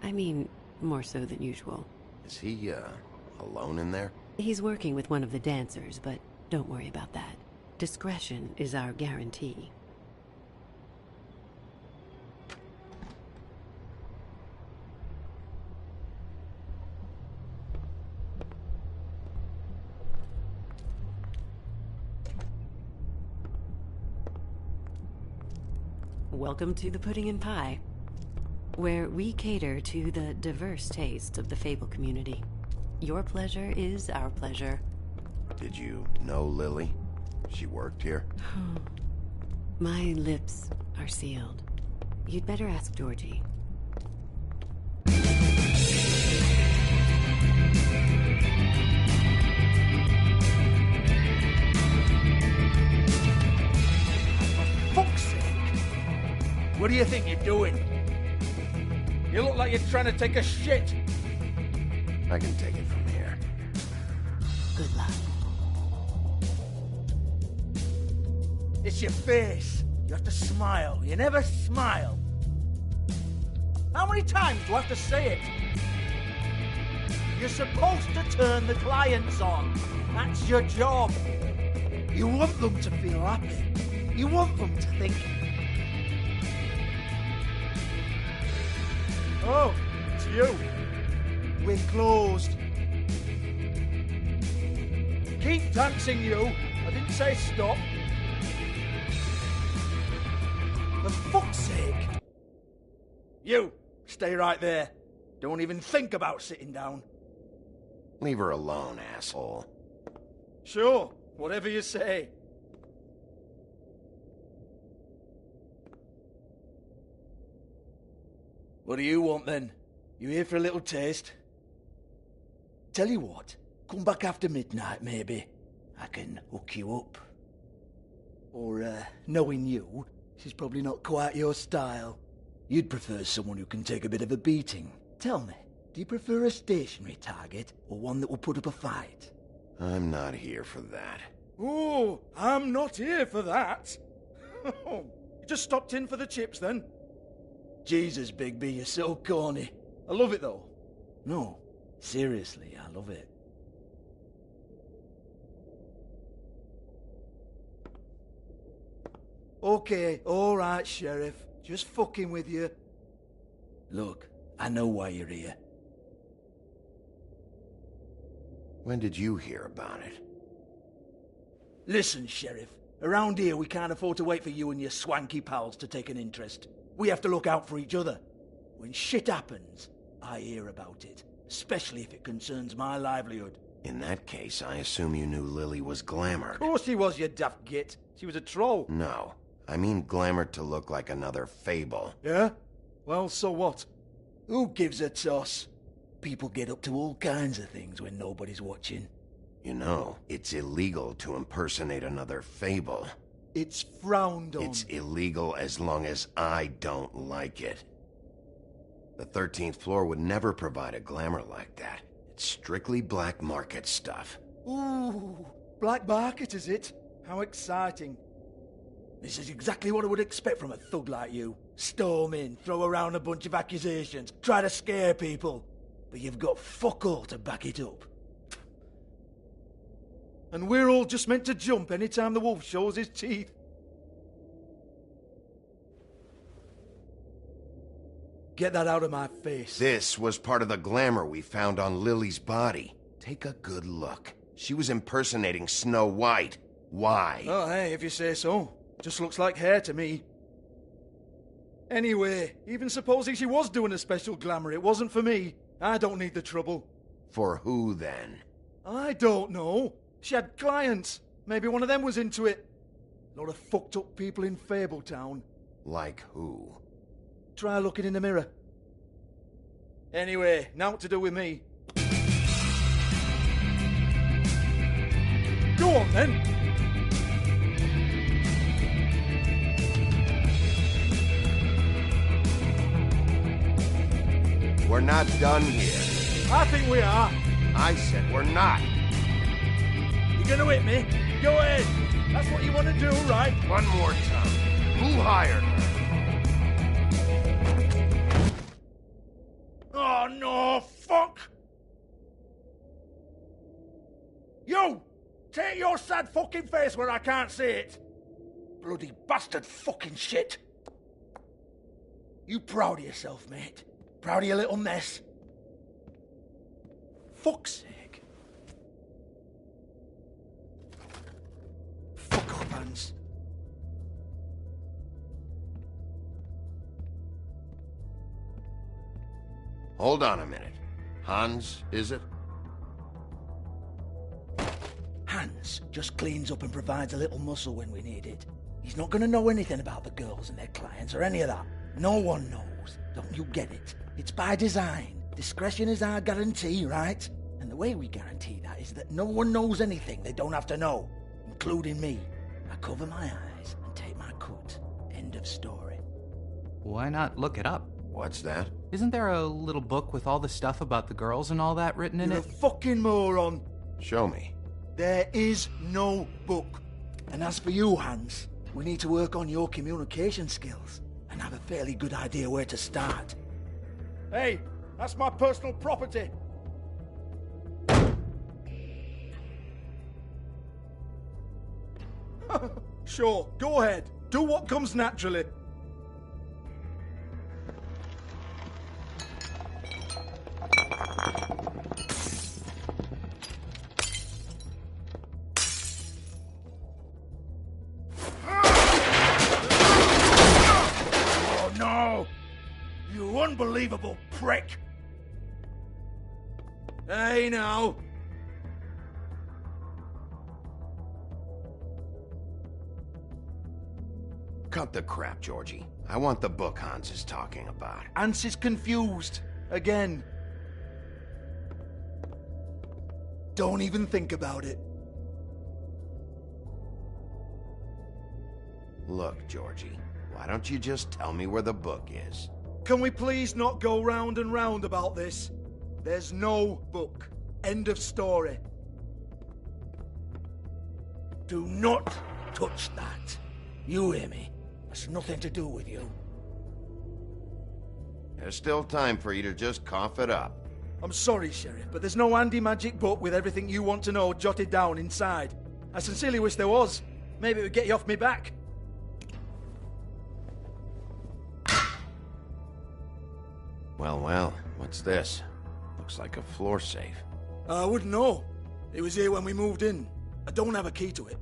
O: I mean, more so than usual.
A: Is he, alone in there?
O: He's working with one of the dancers, but don't worry about that. Discretion is our guarantee. Welcome to the Pudding and Pie, where we cater to the diverse tastes of the Fable community. Your pleasure is our pleasure.
A: Did you know Lily? She worked here?
O: My lips are sealed. You'd better ask Georgie.
I: Fuck's sake! What do you think you're doing? You look like you're trying to take a shit.
A: I can take it from here.
O: Good luck.
I: It's your face. You have to smile. You never smile. How many times do I have to say it? You're supposed to turn the clients on. That's your job. You want them to feel happy. You want them to think... Oh, it's you. We're closed. Keep dancing, you. I didn't say stop. For fuck's sake. You, stay right there. Don't even think about sitting down.
A: Leave her alone, asshole.
I: Sure, whatever you say. What do you want, then? You here for a little taste? Tell you what, come back after midnight, maybe. I can hook you up. Or, knowing you, she's probably not quite your style. You'd prefer someone who can take a bit of a beating. Tell me, do you prefer a stationary target, or one that will put up a fight?
A: I'm not here for that.
I: Oh, I'm not here for that. You just stopped in for the chips, then? Jesus, Bigby, you're so corny. I love it, though. No, seriously, I love it. Okay, alright, Sheriff. Just fucking with you. Look, I know why you're here.
A: When did you hear about it?
I: Listen, Sheriff. Around here, we can't afford to wait for you and your swanky pals to take an interest. We have to look out for each other. When shit happens, I hear about it. Especially if it concerns my livelihood.
A: In that case, I assume you knew Lily was Glamour.
I: Of course she was, you daft git. She was a troll.
A: No. I mean Glamour to look like another Fable.
I: Yeah? Well, so what? Who gives a toss? People get up to all kinds of things when nobody's watching.
A: You know, it's illegal to impersonate another Fable.
I: It's frowned on.
A: It's illegal as long as I don't like it. The 13th floor would never provide a Glamour like that. It's strictly black market stuff.
I: Ooh, black market is it? How exciting. This is exactly what I would expect from a thug like you. Storm in, throw around a bunch of accusations, try to scare people. But you've got fuck all to back it up. And we're all just meant to jump any time the wolf shows his teeth. Get that out of my face.
A: This was part of the Glamour we found on Lily's body. Take a good look. She was impersonating Snow White. Why?
I: Oh, hey, if you say so. Just looks like hair to me. Anyway, even supposing she was doing a special Glamour, it wasn't for me. I don't need the trouble.
A: For who, then?
P: I don't know. She had clients. Maybe one of them was into it. A lot of fucked up people in Fabletown.
A: Like who?
P: Try looking in the mirror. Anyway, now what to do with me. Go on, then.
A: We're not done here.
P: I think we are.
A: I said we're not.
P: You gonna hit me? Go ahead. That's what you want to do, right?
A: One more time. Who hired her?
P: Oh, no, fuck! You! Take your sad fucking face where I can't see it! Bloody bastard fucking shit! You proud of yourself, mate? Proud of your little mess? Fuck's sake. Fuck off, Hans.
A: Hold on a minute. Hans, is it?
P: Hans just cleans up and provides a little muscle when we need it. He's not going to know anything about the girls and their clients or any of that. No one knows. Don't you get it? It's by design. Discretion is our guarantee, right? And the way we guarantee that is that no one knows anything they don't have to know, including me. I cover my eyes and take my cut. End of story.
Q: Why not look it up?
A: What's that?
Q: Isn't there a little book with all the stuff about the girls and all that written in
P: You're
Q: it?
P: a fucking moron.
A: Show me.
P: There is no book. And as for you, Hans, we need to work on your communication skills and have a fairly good idea where to start. Hey, that's my personal property. Sure, go ahead. Do what comes naturally. Oh no! You unbelievable prick! Hey now!
A: Cut the crap, Georgie. I want the book Hans is talking about.
P: Hans is confused. Again. Don't even think about it.
A: Look, Georgie, why don't you just tell me where the book is?
P: Can we please not go round and round about this? There's no book. End of story. Do not touch that. You hear me? It's nothing to do with you.
A: There's still time for you to just cough it up.
P: I'm sorry, Sheriff, but there's no handy magic book with everything you want to know jotted down inside. I sincerely wish there was. Maybe it would get you off me back.
A: Well, well, what's this? Looks like a floor safe.
P: I wouldn't know. It was here when we moved in. I don't have a key to it.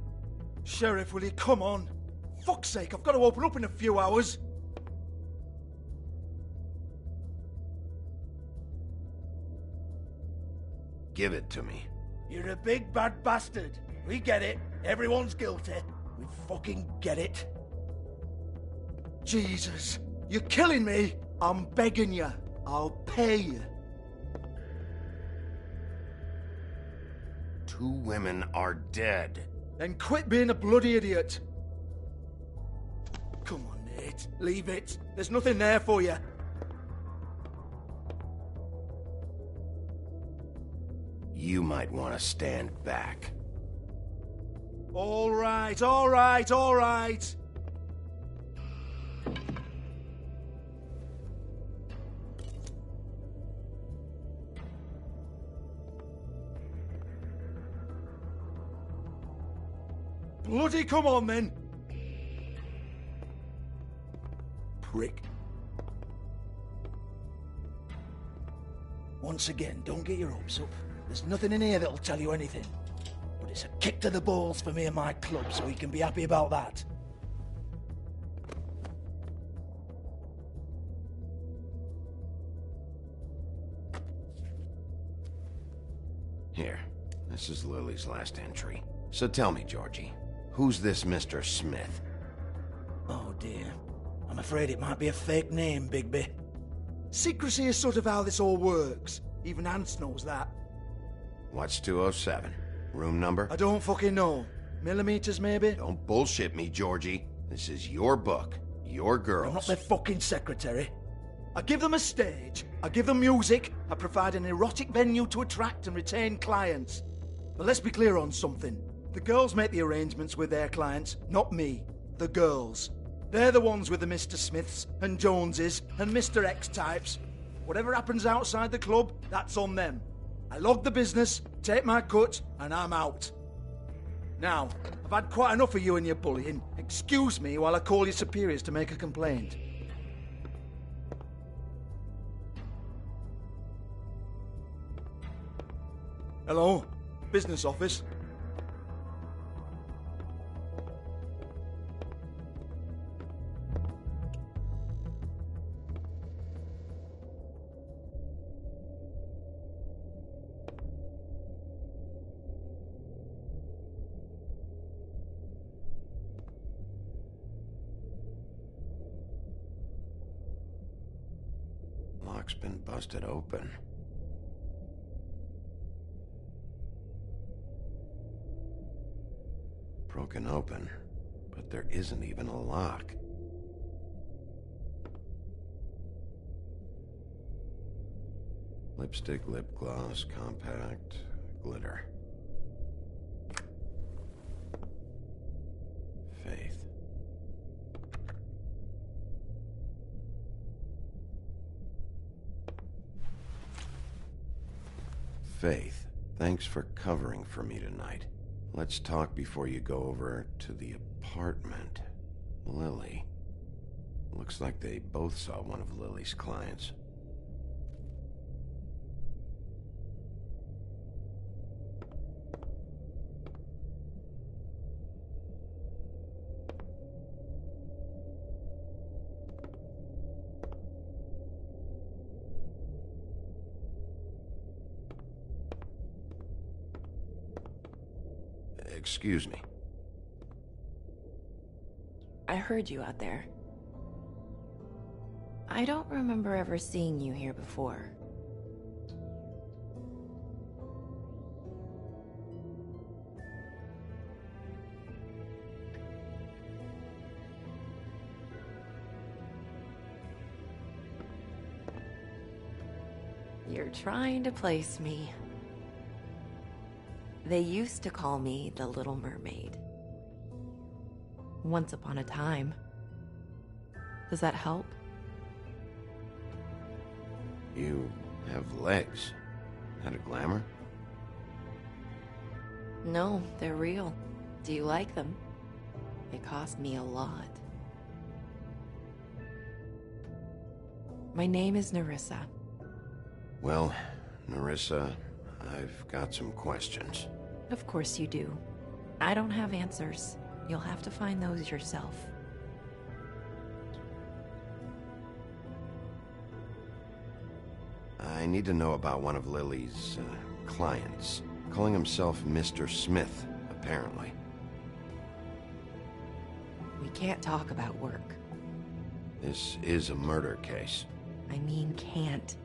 P: Sheriff, will you come on? Fuck's sake, I've got to open up in a few hours.
A: Give it to me.
P: You're a big bad bastard. We get it. Everyone's guilty. We fucking get it. Jesus, you're killing me. I'm begging you. I'll pay you.
A: 2 women are dead.
P: Then quit being a bloody idiot. Come on, Nate. Leave it. There's nothing there for you.
A: You might want to stand back.
P: All right, all right, all right. Bloody come on, then. Prick. Once again, don't get your hopes up. There's nothing in here that'll tell you anything. But it's a kick to the balls for me and my club, so you can be happy about that.
A: Here, this is Lily's last entry. So tell me, Georgie, who's this Mr. Smith?
P: Oh dear. I'm afraid it might be a fake name, Bigby. Secrecy is sort of how this all works. Even Ants knows that.
A: What's 207? Room number?
P: I don't fucking know. Millimeters, maybe?
A: Don't bullshit me, Georgie. This is your book. Your girls.
P: I'm not their fucking secretary. I give them a stage, I give them music, I provide an erotic venue to attract and retain clients. But let's be clear on something. The girls make the arrangements with their clients, not me. The girls. They're the ones with the Mr. Smiths and Joneses and Mr. X types. Whatever happens outside the club, that's on them. I log the business, take my cut, and I'm out. Now, I've had quite enough of you and your bullying. Excuse me while I call your superiors to make a complaint. Hello? Business office?
A: Lock's been busted open. Broken open, but there isn't even a lock. Lipstick, lip gloss, compact, glitter. Faith. Faith, thanks for covering for me tonight. Let's talk before you go over to the apartment. Lily. Looks like they both saw one of Lily's clients. Excuse me.
R: I heard you out there. I don't remember ever seeing you here before. You're trying to place me. They used to call me the Little Mermaid. Once upon a time. Does that help?
A: You have legs. That a glamour?
R: No, they're real. Do you like them? They cost me a lot. My name is Nerissa.
A: Well, Nerissa, I've got some questions.
R: Of course you do. I don't have answers. You'll have to find those yourself.
A: I need to know about one of Lily's clients. Calling himself Mr. Smith, apparently.
R: We can't talk about work.
A: This is a murder case.
R: I mean can't.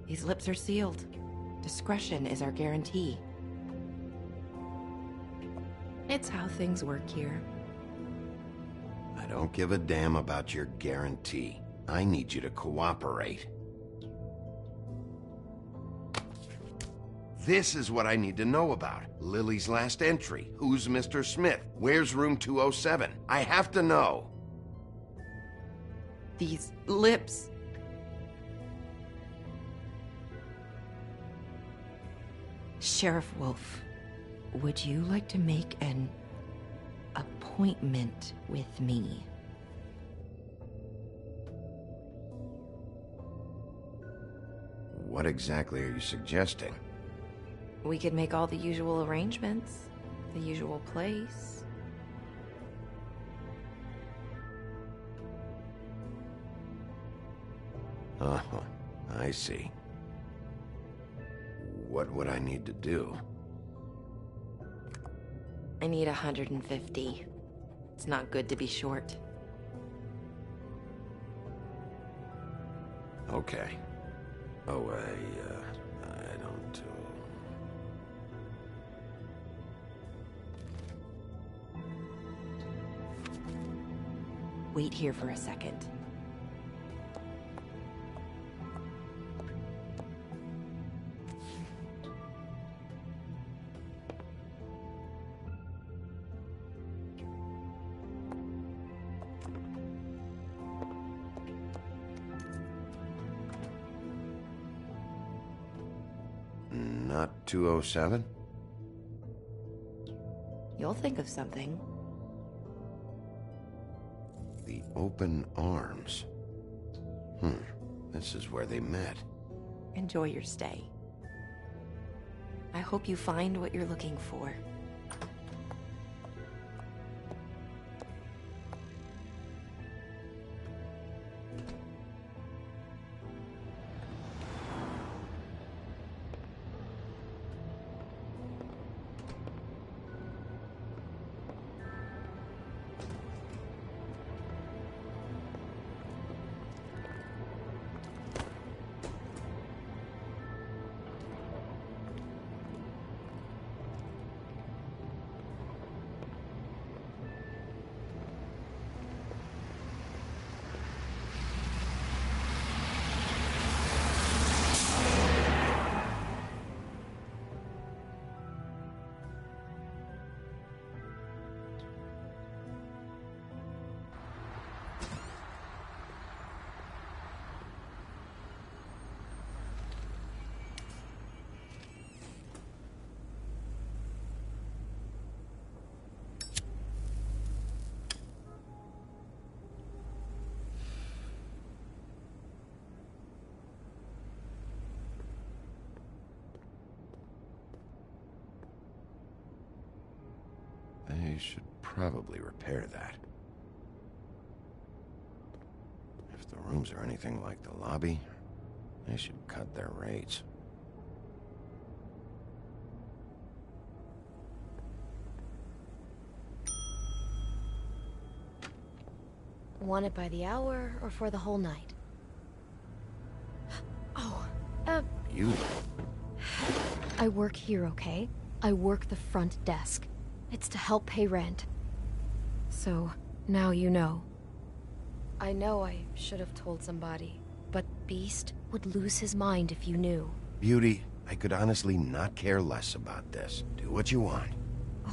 R: These lips are sealed. Discretion is our guarantee. It's how things work here.
A: I don't give a damn about your guarantee. I need you to cooperate. This is what I need to know about. Lily's last entry. Who's Mr. Smith? Where's room 207? I have to know.
R: These lips. Sheriff Wolf, would you like to make an appointment with me?
A: What exactly are you suggesting?
R: We could make all the usual arrangements, the usual place.
A: Oh, I see. What would I need to do?
R: I need 150. It's not good to be short.
A: Okay. Oh, I don't...
R: Wait here for a second.
A: Not 207?
R: You'll think of something.
A: The Open Arms. This is where they met.
R: Enjoy your stay. I hope you find what you're looking for.
A: They should probably repair that. If the rooms are anything like the lobby, they should cut their rates.
D: Want it by the hour or for the whole night? Oh,
A: You?
D: I work here, okay? I work the front desk. It's to help pay rent. So, now you know. I know I should have told somebody, but Beast would lose his mind if you knew.
A: Beauty, I could honestly not care less about this. Do what you want.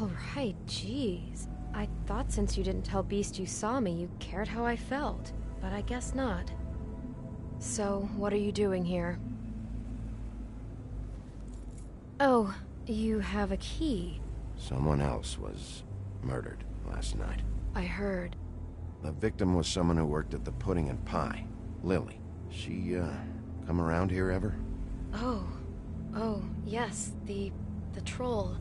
D: Alright, jeez. I thought since you didn't tell Beast you saw me, you cared how I felt. But I guess not. So, what are you doing here? Oh, you have a key.
A: Someone else was murdered last night.
D: I heard.
A: The victim was someone who worked at the Pudding and Pie. Lily. She, come around here ever?
D: Oh, yes, the troll.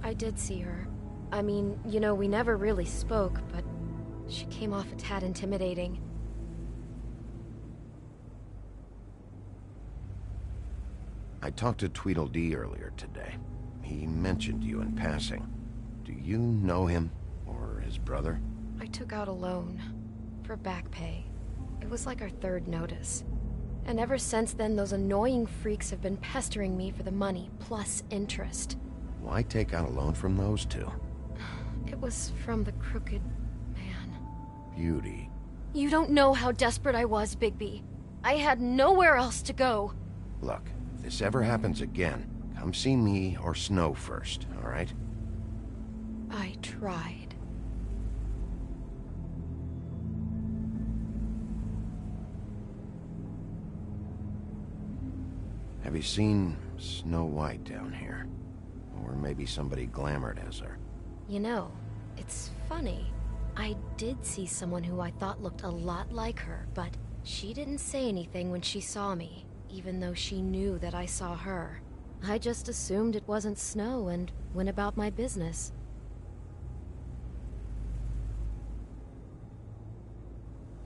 D: I did see her. I mean, you know, we never really spoke, but she came off a tad intimidating.
A: I talked to Tweedledee earlier today. He mentioned you in passing. Do you know him? Or his brother?
D: I took out a loan. For back pay. It was like our third notice. And ever since then, those annoying freaks have been pestering me for the money, plus interest.
A: Why take out a loan from those two?
D: It was from the crooked man.
A: Beauty.
D: You don't know how desperate I was, Bigby. I had nowhere else to go.
A: Look, if this ever happens again, come see me or Snow first, all right?
D: I tried.
A: Have you seen Snow White down here? Or maybe somebody glamored as her?
D: You know, it's funny. I did see someone who I thought looked a lot like her, but she didn't say anything when she saw me, even though she knew that I saw her. I just assumed it wasn't Snow and went about my business.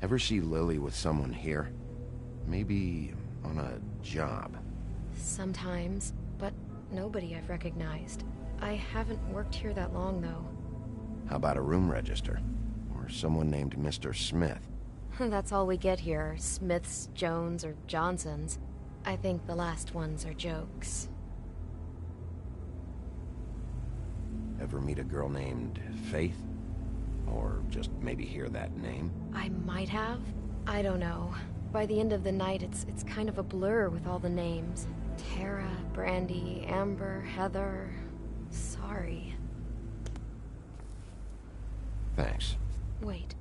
A: Ever see Lily with someone here? Maybe on a job?
D: Sometimes, but nobody I've recognized. I haven't worked here that long, though.
A: How about a room register? Or someone named Mr. Smith?
D: That's all we get here, Smiths, Jones, or Johnsons. I think the last ones are jokes.
A: Ever meet a girl named Faith? Or just maybe hear that name?
D: I might have. I don't know. By the end of the night, it's kind of a blur with all the names. Tara, Brandy, Amber, Heather... Sorry.
A: Thanks.
D: Wait.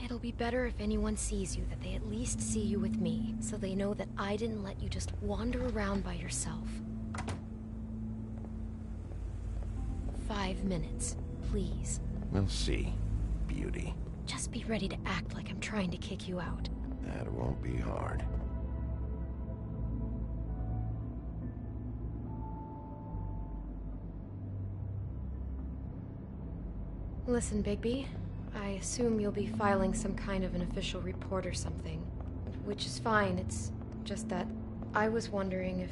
D: It'll be better if anyone sees you that they at least see you with me, so they know that I didn't let you just wander around by yourself. 5 minutes, please.
A: We'll see, beauty.
D: Just be ready to act like I'm trying to kick you out.
A: That won't be hard.
D: Listen, Bigby. I assume you'll be filing some kind of an official report or something. Which is fine, it's just that I was wondering if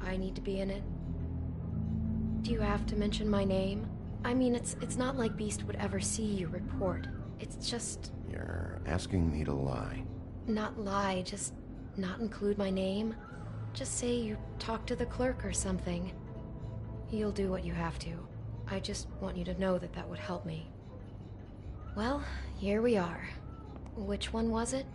D: I need to be in it. Do you have to mention my name? I mean, it's not like Beast would ever see your report. It's just...
A: You're asking me to lie.
D: Not lie, just not include my name. Just say you talked to the clerk or something. You'll do what you have to. I just want you to know that that would help me. Well, here we are. Which one was it?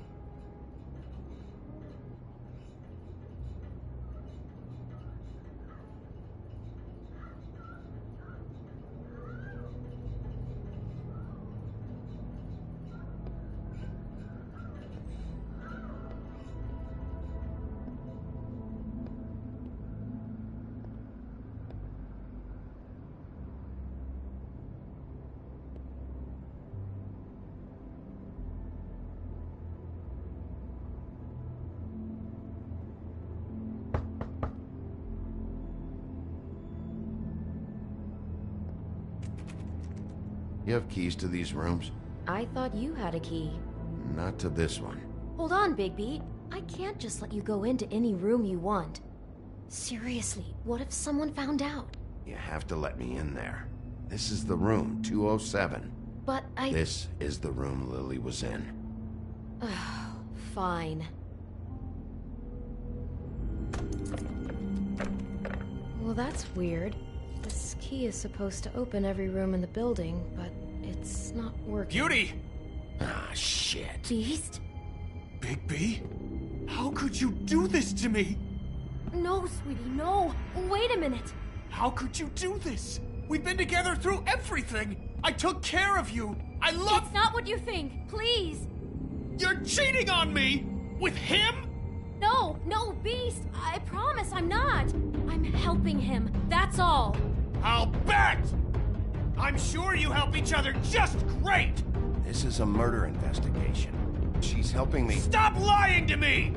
A: You have keys to these rooms?
D: I thought you had a key.
A: Not to this one.
D: Hold on, Bigby. I can't just let you go into any room you want. Seriously, what if someone found out?
A: You have to let me in there. This is the room, 207.
D: But
A: This is the room Lily was in.
D: Fine. Well, that's weird. This key is supposed to open every room in the building, but it's not working.
E: Beauty!
A: Ah, shit.
D: Beast?
E: Bigby? How could you do this to me?
L: No, sweetie, no. Wait a minute.
E: How could you do this? We've been together through everything. I took care of you. I love...
L: It's not what you think. Please.
E: You're cheating on me! With him?
L: No, Beast. I promise I'm not. I'm helping him. That's all.
E: I'll bet! I'm sure you help each other just great!
A: This is a murder investigation. She's helping me...
E: Stop lying to me!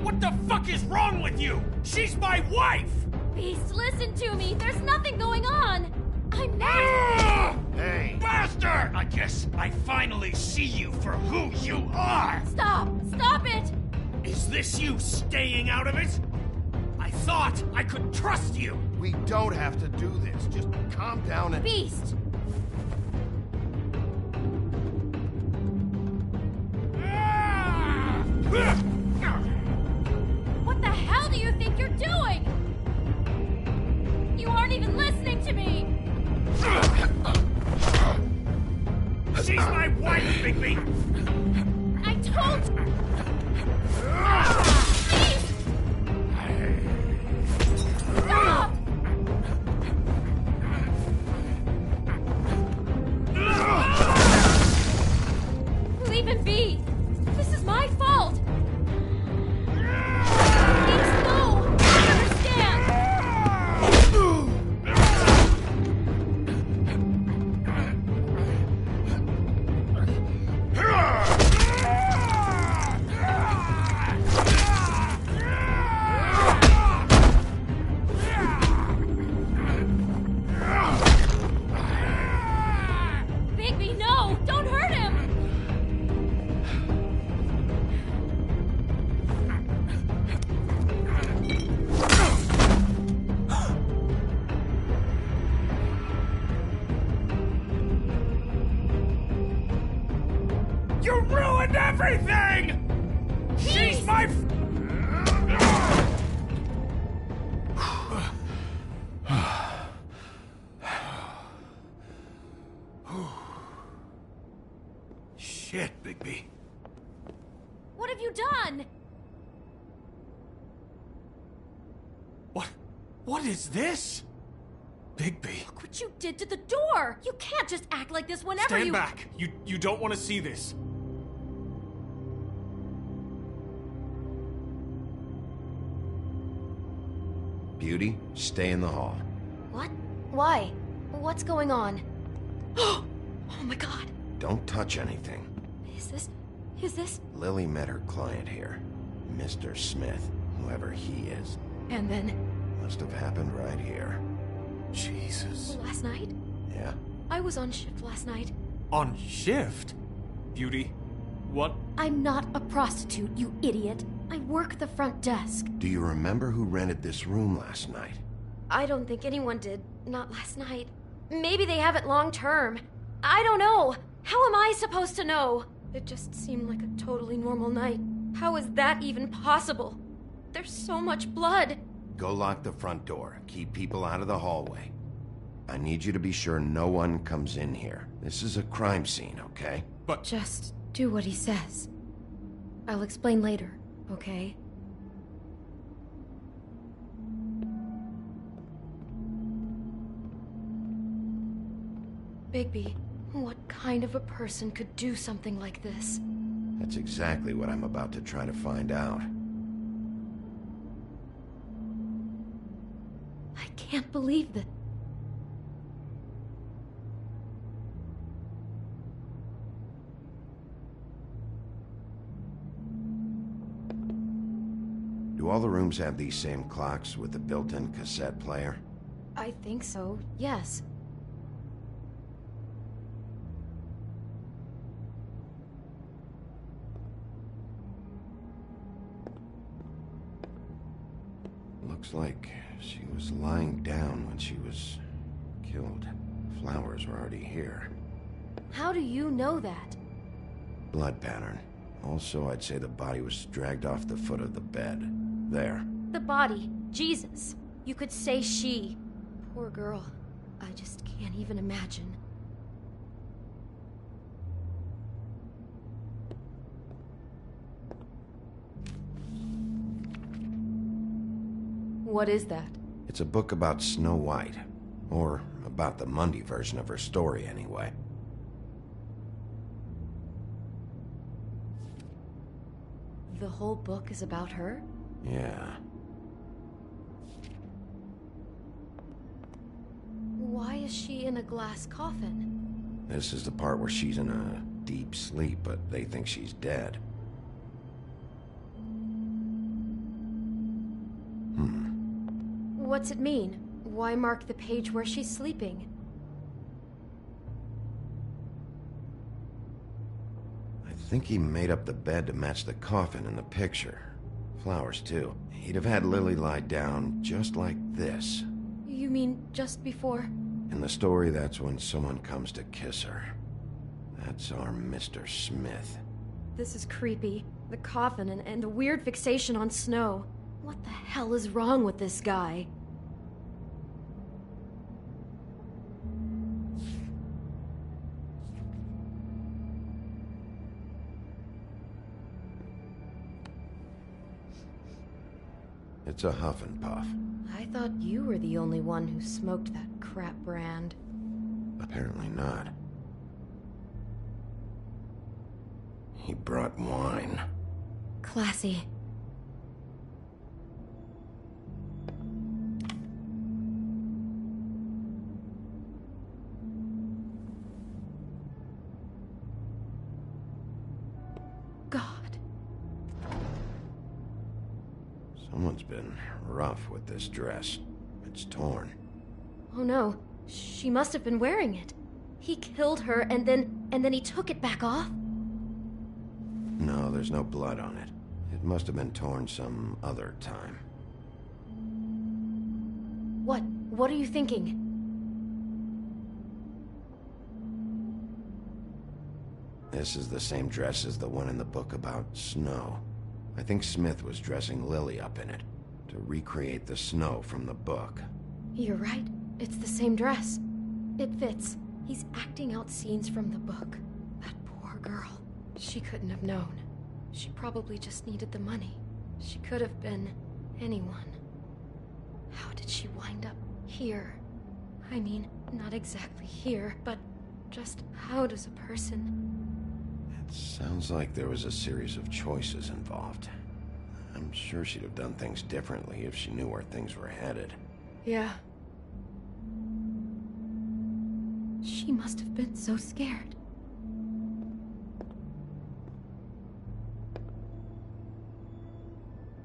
E: What the fuck is wrong with you? She's my wife!
L: Beast, listen to me. There's nothing going on. I'm not...
A: Hey!
E: Bastard! I guess I finally see you for who you are!
L: Stop! Stop it!
E: Is this you staying out of it? I thought I could trust you!
A: We don't have to do this. Just calm down and...
L: Beast! What the hell do you think you're doing? You aren't even listening to me!
E: She's my wife, Bigby!
L: I told you! Stop! Leave him be! This is my fault! Please, no! I understand! Bigby, no! Don't hurt him!
E: You ruined everything! She's my... Shit, Bigby.
L: What have you done?
E: What is this? Bigby.
L: Look what you did to the door! You can't just act like this whenever
E: Stand back. You don't want to see this.
A: Beauty, stay in the hall.
D: What? Why? What's going on? Oh my god.
A: Don't touch anything.
D: Is this?
A: Lily met her client here, Mr. Smith, whoever he is.
D: And then?
A: Must have happened right here.
E: Jesus.
D: Last night?
A: Yeah.
D: I was on shift last night.
E: On shift? Beauty, what?
D: I'm not a prostitute, you idiot. I work the front desk.
A: Do you remember who rented this room last night?
D: I don't think anyone did. Not last night. Maybe they have it long term. I don't know. How am I supposed to know? It just seemed like a totally normal night. How is that even possible? There's so much blood.
A: Go lock the front door. Keep people out of the hallway. I need you to be sure no one comes in here. This is a crime scene, okay?
E: But...
D: Just do what he says. I'll explain later, okay? Bigby, what kind of a person could do something like this?
A: That's exactly what I'm about to try to find out.
D: I can't believe that.
A: Do all the rooms have these same clocks with the built-in cassette player?
D: I think so, yes.
A: Looks like she was lying down when she was killed. Flowers were already here.
D: How do you know that?
A: Blood pattern. Also, I'd say the body was dragged off the foot of the bed. There.
D: The body. Jesus. You could say she. Poor girl. I just can't even imagine. What is that?
A: It's a book about Snow White. Or about the Mundy version of her story, anyway.
D: The whole book is about her?
A: Yeah.
D: Why is she in a glass coffin?
A: This is the part where she's in a deep sleep, but they think she's dead.
D: What's it mean? Why mark the page where she's sleeping?
A: I think he made up the bed to match the coffin in the picture. Flowers, too. He'd have had Lily lie down just like this.
D: You mean just before?
A: In the story, that's when someone comes to kiss her. That's our Mr. Smith.
D: This is creepy. The coffin and the weird fixation on Snow. What the hell is wrong with this guy?
A: It's a huff and puff.
D: I thought you were the only one who smoked that crap brand.
A: Apparently not. He brought wine.
D: Classy.
A: Someone's been rough with this dress. It's torn.
D: Oh no, she must have been wearing it. He killed her and then he took it back off?
A: No, there's no blood on it. It must have been torn some other time.
D: What are you thinking?
A: This is the same dress as the one in the book about snow. I think Smith was dressing Lily up in it, to recreate the snow from the book.
D: You're right. It's the same dress. It fits. He's acting out scenes from the book. That poor girl. She couldn't have known. She probably just needed the money. She could have been anyone. How did she wind up here? I mean, not exactly here, but just how does a person...
A: It sounds like there was a series of choices involved. I'm sure she'd have done things differently if she knew where things were headed.
D: Yeah. She must have been so scared.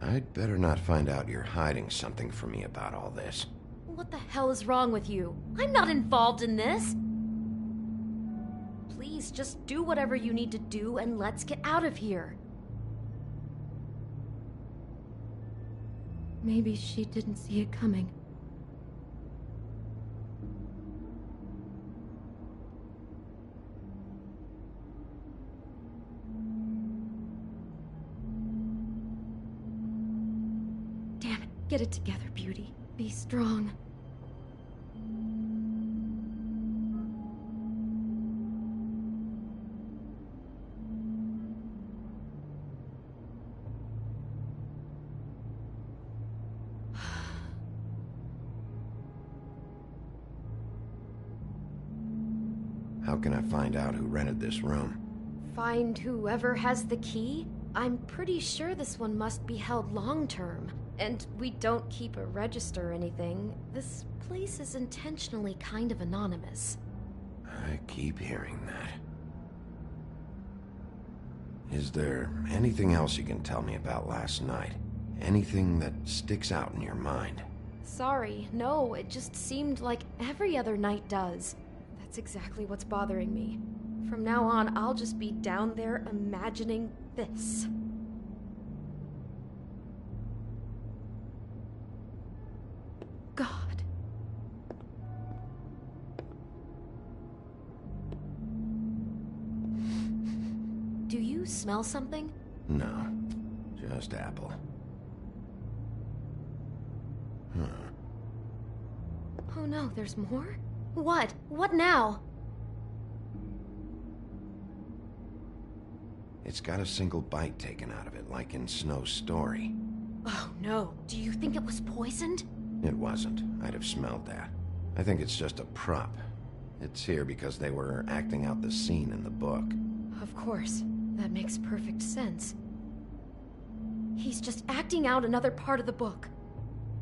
A: I'd better not find out you're hiding something from me about all this.
D: What the hell is wrong with you? I'm not involved in this. Please, just do whatever you need to do and let's get out of here. Maybe she didn't see it coming. Damn it, get it together, Beauty. Be strong.
A: How can I find out who rented this room?
D: Find whoever has the key? I'm pretty sure this one must be held long-term. And we don't keep a register or anything. This place is intentionally kind of anonymous.
A: I keep hearing that. Is there anything else you can tell me about last night? Anything that sticks out in your mind?
D: Sorry, no, it just seemed like every other night does. That's exactly what's bothering me. From now on, I'll just be down there imagining this. God. Do you smell something?
A: No, just apple. Huh.
D: Oh no, there's more? What? What now?
A: It's got a single bite taken out of it, like in Snow's story.
D: Oh no, do you think it was poisoned?
A: It wasn't. I'd have smelled that. I think it's just a prop. It's here because they were acting out the scene in the book.
D: Of course. That makes perfect sense. He's just acting out another part of the book.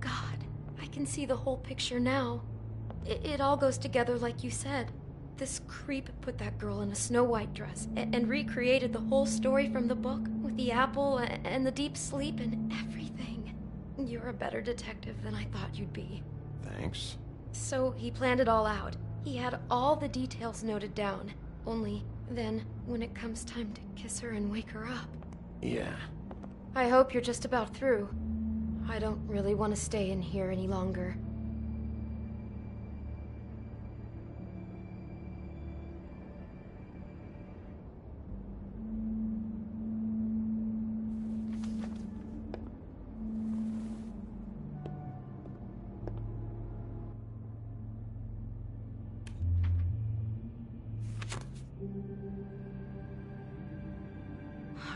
D: God, I can see the whole picture now. It all goes together like you said. This creep put that girl in a Snow White dress and recreated the whole story from the book with the apple and the deep sleep and everything. You're a better detective than I thought you'd be.
A: Thanks.
D: So he planned it all out. He had all the details noted down. Only then, when it comes time to kiss her and wake her up...
A: Yeah.
D: I hope you're just about through. I don't really want to stay in here any longer.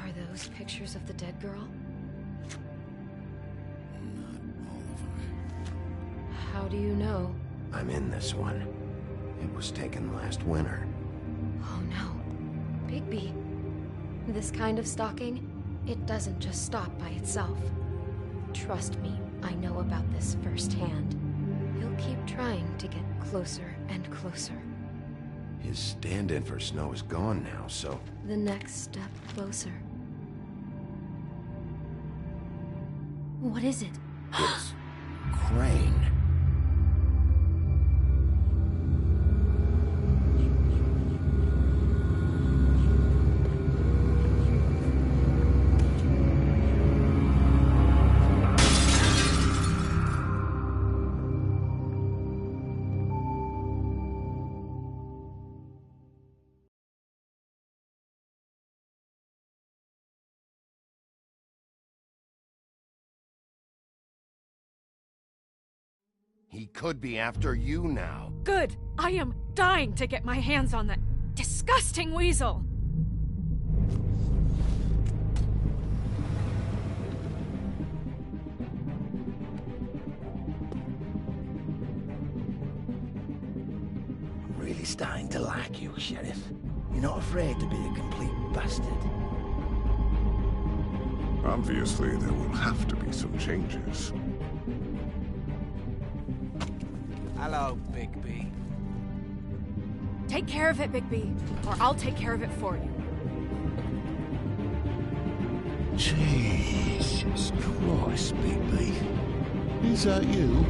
D: Are those pictures of the dead girl?
A: Not all of them.
D: How do you know?
A: I'm in this one. It was taken last winter.
D: Oh no. Bigby. This kind of stalking, it doesn't just stop by itself. Trust me, I know about this firsthand. He'll keep trying to get closer and closer.
A: His stand-in for Snow is gone now, so...
D: The next step closer. What is it?
A: It's... Crane. He could be after you now.
C: Good! I am dying to get my hands on that disgusting weasel!
P: I'm really starting to like you, Sheriff. You're not afraid to be a complete bastard.
J: Obviously, there will have to be some changes.
E: Hello, Bigby.
C: Take care of it, Bigby, or I'll take care of it for you.
B: Jesus Christ, Bigby. Is that you?